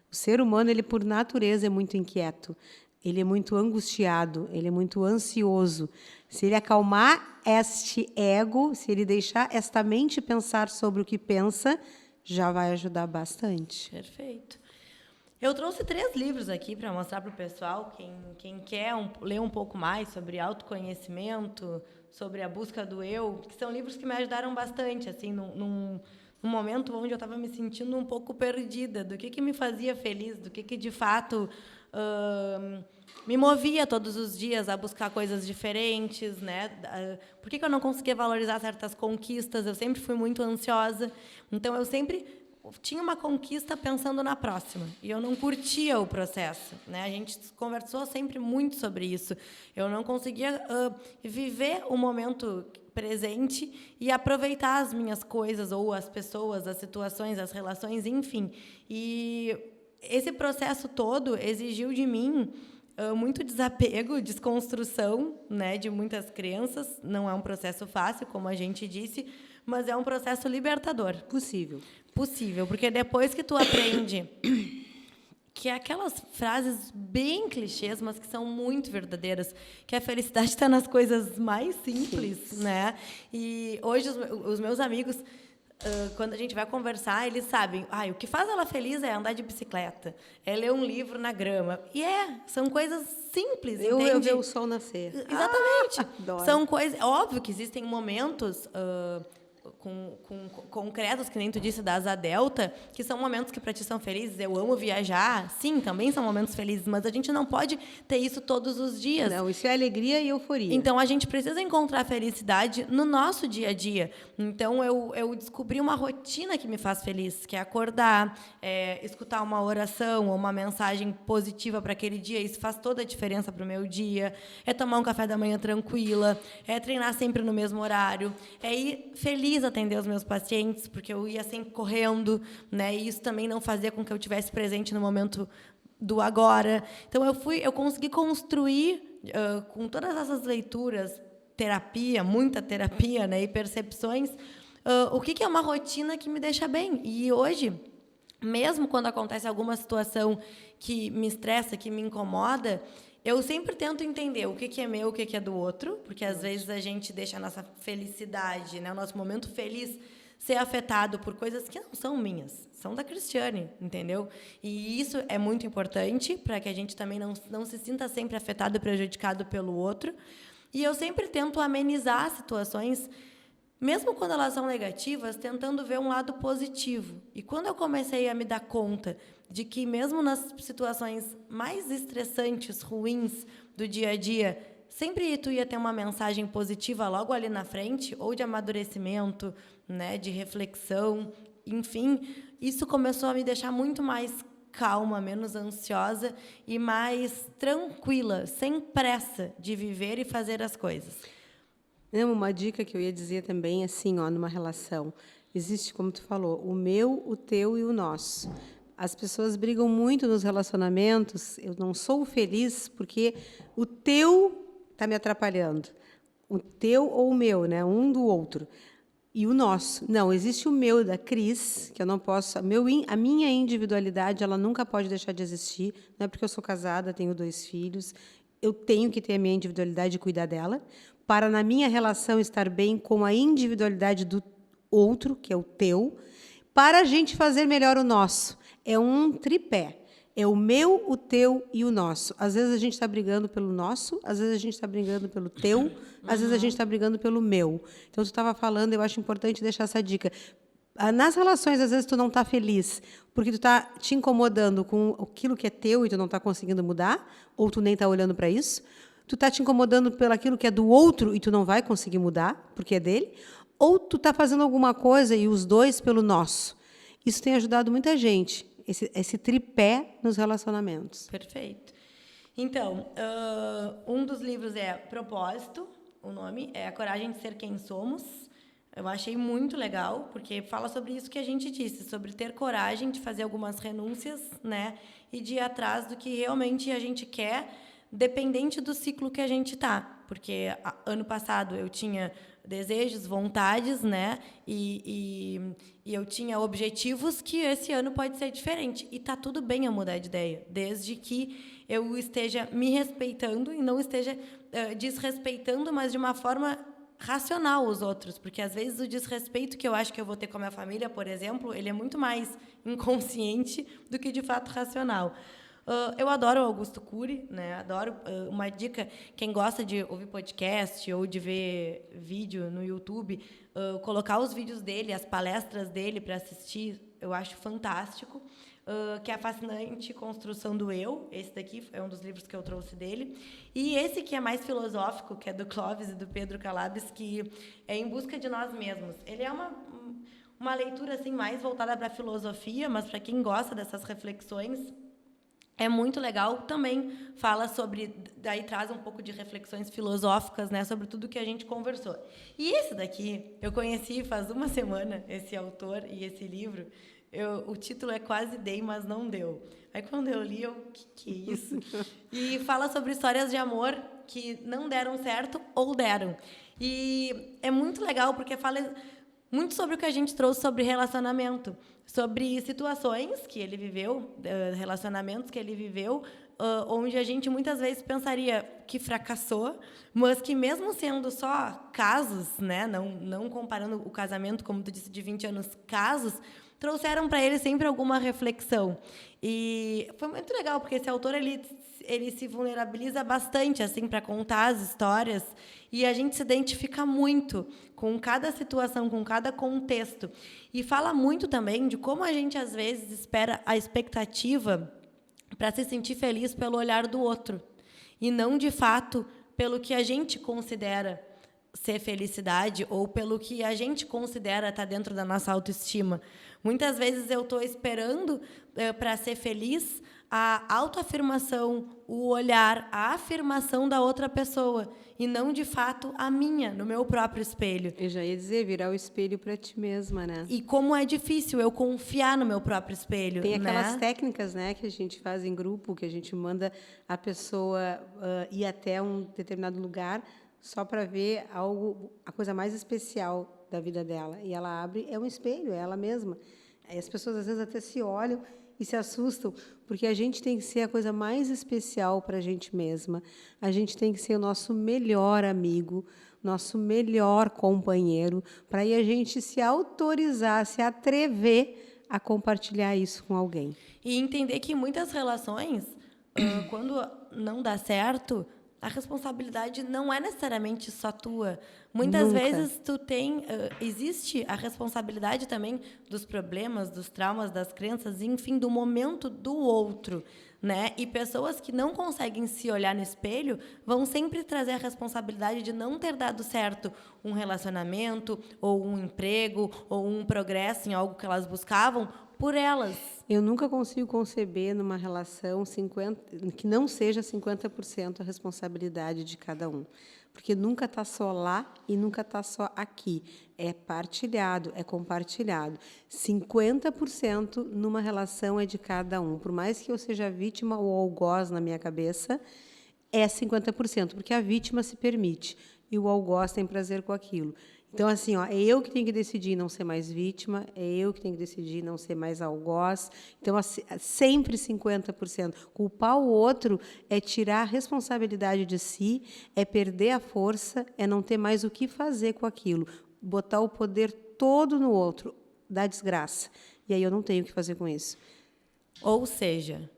O ser humano, ele por natureza é muito inquieto, ele é muito angustiado, ele é muito ansioso. Se ele acalmar este ego, se ele deixar esta mente pensar sobre o que pensa, já vai ajudar bastante. Perfeito. Eu trouxe 3 livros aqui para mostrar para o pessoal, quem quer ler um pouco mais sobre autoconhecimento, sobre a busca do eu, que são livros que me ajudaram bastante, assim, num momento onde eu estava me sentindo um pouco perdida, do que me fazia feliz, do que de fato me movia todos os dias a buscar coisas diferentes, né? Por que eu não conseguia valorizar certas conquistas? Eu sempre fui muito ansiosa, então eu sempre tinha uma conquista pensando na próxima, e eu não curtia o processo, né? A gente conversou sempre muito sobre isso. Eu não conseguia viver o momento presente e aproveitar as minhas coisas, ou as pessoas, as situações, as relações, enfim. E esse processo todo exigiu de mim muito desapego, desconstrução, né, de muitas crenças. Não é um processo fácil, como a gente disse, mas é um processo libertador. Possível, porque depois que tu aprende que é aquelas frases bem clichês, mas que são muito verdadeiras, que a felicidade está nas coisas mais simples, né? E hoje os meus amigos, quando a gente vai conversar, eles sabem, o que faz ela feliz é andar de bicicleta, é ler um livro na grama. E são coisas simples, entende? Eu ver o sol nascer. Exatamente. Adoro. São coisas... Óbvio que existem momentos concretos, que nem tu disse, da Asa Delta, que são momentos que para ti são felizes. Eu amo viajar. Sim, também são momentos felizes, mas a gente não pode ter isso todos os dias. Não, isso é alegria e euforia. Então, a gente precisa encontrar felicidade no nosso dia a dia. Então, eu descobri uma rotina que me faz feliz, que é acordar, escutar uma oração ou uma mensagem positiva para aquele dia. Isso faz toda a diferença para o meu dia. É tomar um café da manhã tranquila, é treinar sempre no mesmo horário, é ir feliz atender os meus pacientes, porque eu ia sempre correndo, né? E isso também não fazia com que eu tivesse presente no momento do agora. Então, eu consegui construir, com todas essas leituras, muita terapia, né? E percepções, o que é uma rotina que me deixa bem. E hoje, mesmo quando acontece alguma situação que me estressa, que me incomoda, eu sempre tento entender o que é meu, o que é do outro, porque às vezes a gente deixa a nossa felicidade, né, o nosso momento feliz, ser afetado por coisas que não são minhas, são da Cristiane, entendeu? E isso é muito importante para que a gente também não se sinta sempre afetado e prejudicado pelo outro. E eu sempre tento amenizar situações, mesmo quando elas são negativas, tentando ver um lado positivo. E quando eu comecei a me dar conta de que, mesmo nas situações mais estressantes, ruins do dia a dia, sempre tu ia ter uma mensagem positiva logo ali na frente, ou de amadurecimento, né, de reflexão, enfim, isso começou a me deixar muito mais calma, menos ansiosa e mais tranquila, sem pressa de viver e fazer as coisas. Uma dica que eu ia dizer também, assim, numa relação, existe, como tu falou, o meu, o teu e o nosso. As pessoas brigam muito nos relacionamentos. Eu não sou feliz porque o teu está me atrapalhando. O teu ou o meu, né? Um do outro. E o nosso. Não, existe o meu, da Cris, que eu não posso... A minha individualidade, ela nunca pode deixar de existir. Não é porque eu sou casada, tenho 2 filhos. Eu tenho que ter a minha individualidade e cuidar dela, para, na minha relação, estar bem com a individualidade do outro, que é o teu, para a gente fazer melhor o nosso. É um tripé. É o meu, o teu e o nosso. Às vezes a gente está brigando pelo nosso, às vezes a gente está brigando pelo teu, às vezes a gente está brigando pelo meu. Então, tu estava falando, eu acho importante deixar essa dica. Nas relações, às vezes, tu não está feliz porque tu está te incomodando com aquilo que é teu e tu não está conseguindo mudar, ou tu nem está olhando para isso. Tu está te incomodando pelo aquilo que é do outro e tu não vai conseguir mudar, porque é dele. Ou tu está fazendo alguma coisa e os dois pelo nosso. Isso tem ajudado muita gente, esse tripé nos relacionamentos. Perfeito. Então, um dos livros é Propósito, o nome é A Coragem de Ser Quem Somos. Eu achei muito legal, porque fala sobre isso que a gente disse, sobre ter coragem de fazer algumas renúncias, né? E de ir atrás do que realmente a gente quer, dependente do ciclo que a gente está. Porque ano passado eu tinha desejos, vontades, né? E eu tinha objetivos que esse ano pode ser diferente. E tá tudo bem eu mudar de ideia, desde que eu esteja me respeitando e não esteja desrespeitando, mas de uma forma racional os outros, porque às vezes o desrespeito que eu acho que eu vou ter com a minha família, por exemplo, ele é muito mais inconsciente do que de fato racional. Eu adoro o Augusto Cury, né? Adoro uma dica, quem gosta de ouvir podcast ou de ver vídeo no YouTube, colocar os vídeos dele, as palestras dele para assistir, eu acho fantástico. Que é A Fascinante Construção do Eu. Esse daqui é um dos livros que eu trouxe dele. E esse que é mais filosófico, que é do Clóvis e do Pedro Calabres, que é Em Busca de Nós Mesmos. Ele é uma leitura assim, mais voltada para a filosofia, mas para quem gosta dessas reflexões, é muito legal. Também fala sobre, daí traz um pouco de reflexões filosóficas, né, sobre tudo que a gente conversou. E esse daqui, eu conheci faz uma semana, esse autor e esse livro. O título é Quase Dei, Mas Não Deu. Aí, quando eu li, que é isso? E fala sobre histórias de amor que não deram certo ou deram. E é muito legal, porque fala muito sobre o que a gente trouxe sobre relacionamento, sobre situações que ele viveu, relacionamentos que ele viveu, onde a gente muitas vezes pensaria que fracassou, mas que mesmo sendo só casos, né, não comparando o casamento, como tu disse, de 20 anos, casos, trouxeram para ele sempre alguma reflexão. E foi muito legal, porque esse autor ele se vulnerabiliza bastante assim para contar as histórias, e a gente se identifica muito com cada situação, com cada contexto. E fala muito também de como a gente, às vezes, espera a expectativa para se sentir feliz pelo olhar do outro, e não, de fato, pelo que a gente considera ser felicidade ou pelo que a gente considera estar dentro da nossa autoestima. Muitas vezes eu estou esperando para ser feliz a autoafirmação, o olhar, a afirmação da outra pessoa e não, de fato, a minha, no meu próprio espelho. Eu já ia dizer, virar o espelho para ti mesma, né? E como é difícil eu confiar no meu próprio espelho. Tem aquelas né? técnicas, né, que a gente faz em grupo, que a gente manda a pessoa ir até um determinado lugar só para ver a coisa mais especial da vida dela. E ela abre, é um espelho, é ela mesma. Aí as pessoas, às vezes, até se olham e se assustam, porque a gente tem que ser a coisa mais especial para a gente mesma. A gente tem que ser o nosso melhor amigo, nosso melhor companheiro, para aí a gente se autorizar, se atrever a compartilhar isso com alguém. E entender que muitas relações, quando não dá certo, a responsabilidade não é necessariamente só tua. Muitas vezes tu tem, existe a responsabilidade também dos problemas, dos traumas, das crenças, enfim, do momento do outro, né? E pessoas que não conseguem se olhar no espelho vão sempre trazer a responsabilidade de não ter dado certo um relacionamento, ou um emprego, ou um progresso em algo que elas buscavam por elas. Eu nunca consigo conceber numa relação que não seja 50% a responsabilidade de cada um. Porque nunca está só lá e nunca está só aqui. É partilhado, é compartilhado. 50% numa relação é de cada um. Por mais que eu seja vítima ou algoz na minha cabeça, é 50%, porque a vítima se permite e o algoz tem prazer com aquilo. Então, assim, é eu que tenho que decidir não ser mais vítima, é eu que tenho que decidir não ser mais algoz. Então, sempre 50%. Culpar o outro é tirar a responsabilidade de si, é perder a força, é não ter mais o que fazer com aquilo, botar o poder todo no outro, da desgraça. E aí eu não tenho o que fazer com isso. Ou seja,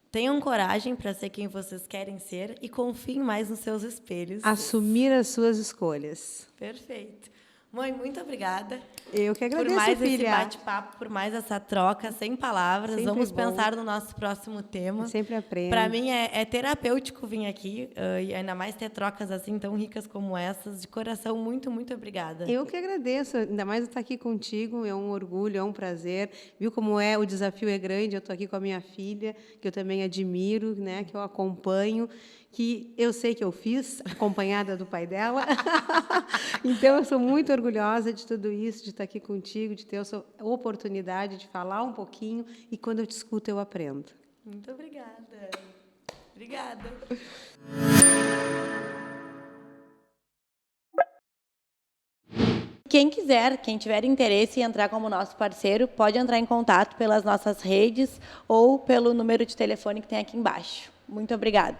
tenham coragem para ser quem vocês querem ser e confiem mais nos seus espelhos. Assumir as suas escolhas. Perfeito. Mãe, muito obrigada. Eu que agradeço, por mais filha. esse bate-papo, por mais essa troca, sem palavras. Sempre Vamos bom. pensar no nosso próximo tema. Eu sempre aprendo. Para mim é terapêutico vir aqui, e ainda mais ter trocas assim tão ricas como essas. De coração, muito, muito obrigada. Eu que agradeço, ainda mais estar aqui contigo, é um orgulho, é um prazer. Viu como o desafio é grande? Eu estou aqui com a minha filha, que eu também admiro, né, que eu acompanho, que eu sei que eu fiz, acompanhada do pai dela. Então, eu sou muito orgulhosa de tudo isso, de estar aqui contigo, de ter essa oportunidade de falar um pouquinho, e quando eu te escuto, eu aprendo. Muito obrigada. Obrigada. Quem quiser, quem tiver interesse em entrar como nosso parceiro, pode entrar em contato pelas nossas redes ou pelo número de telefone que tem aqui embaixo. Muito obrigada.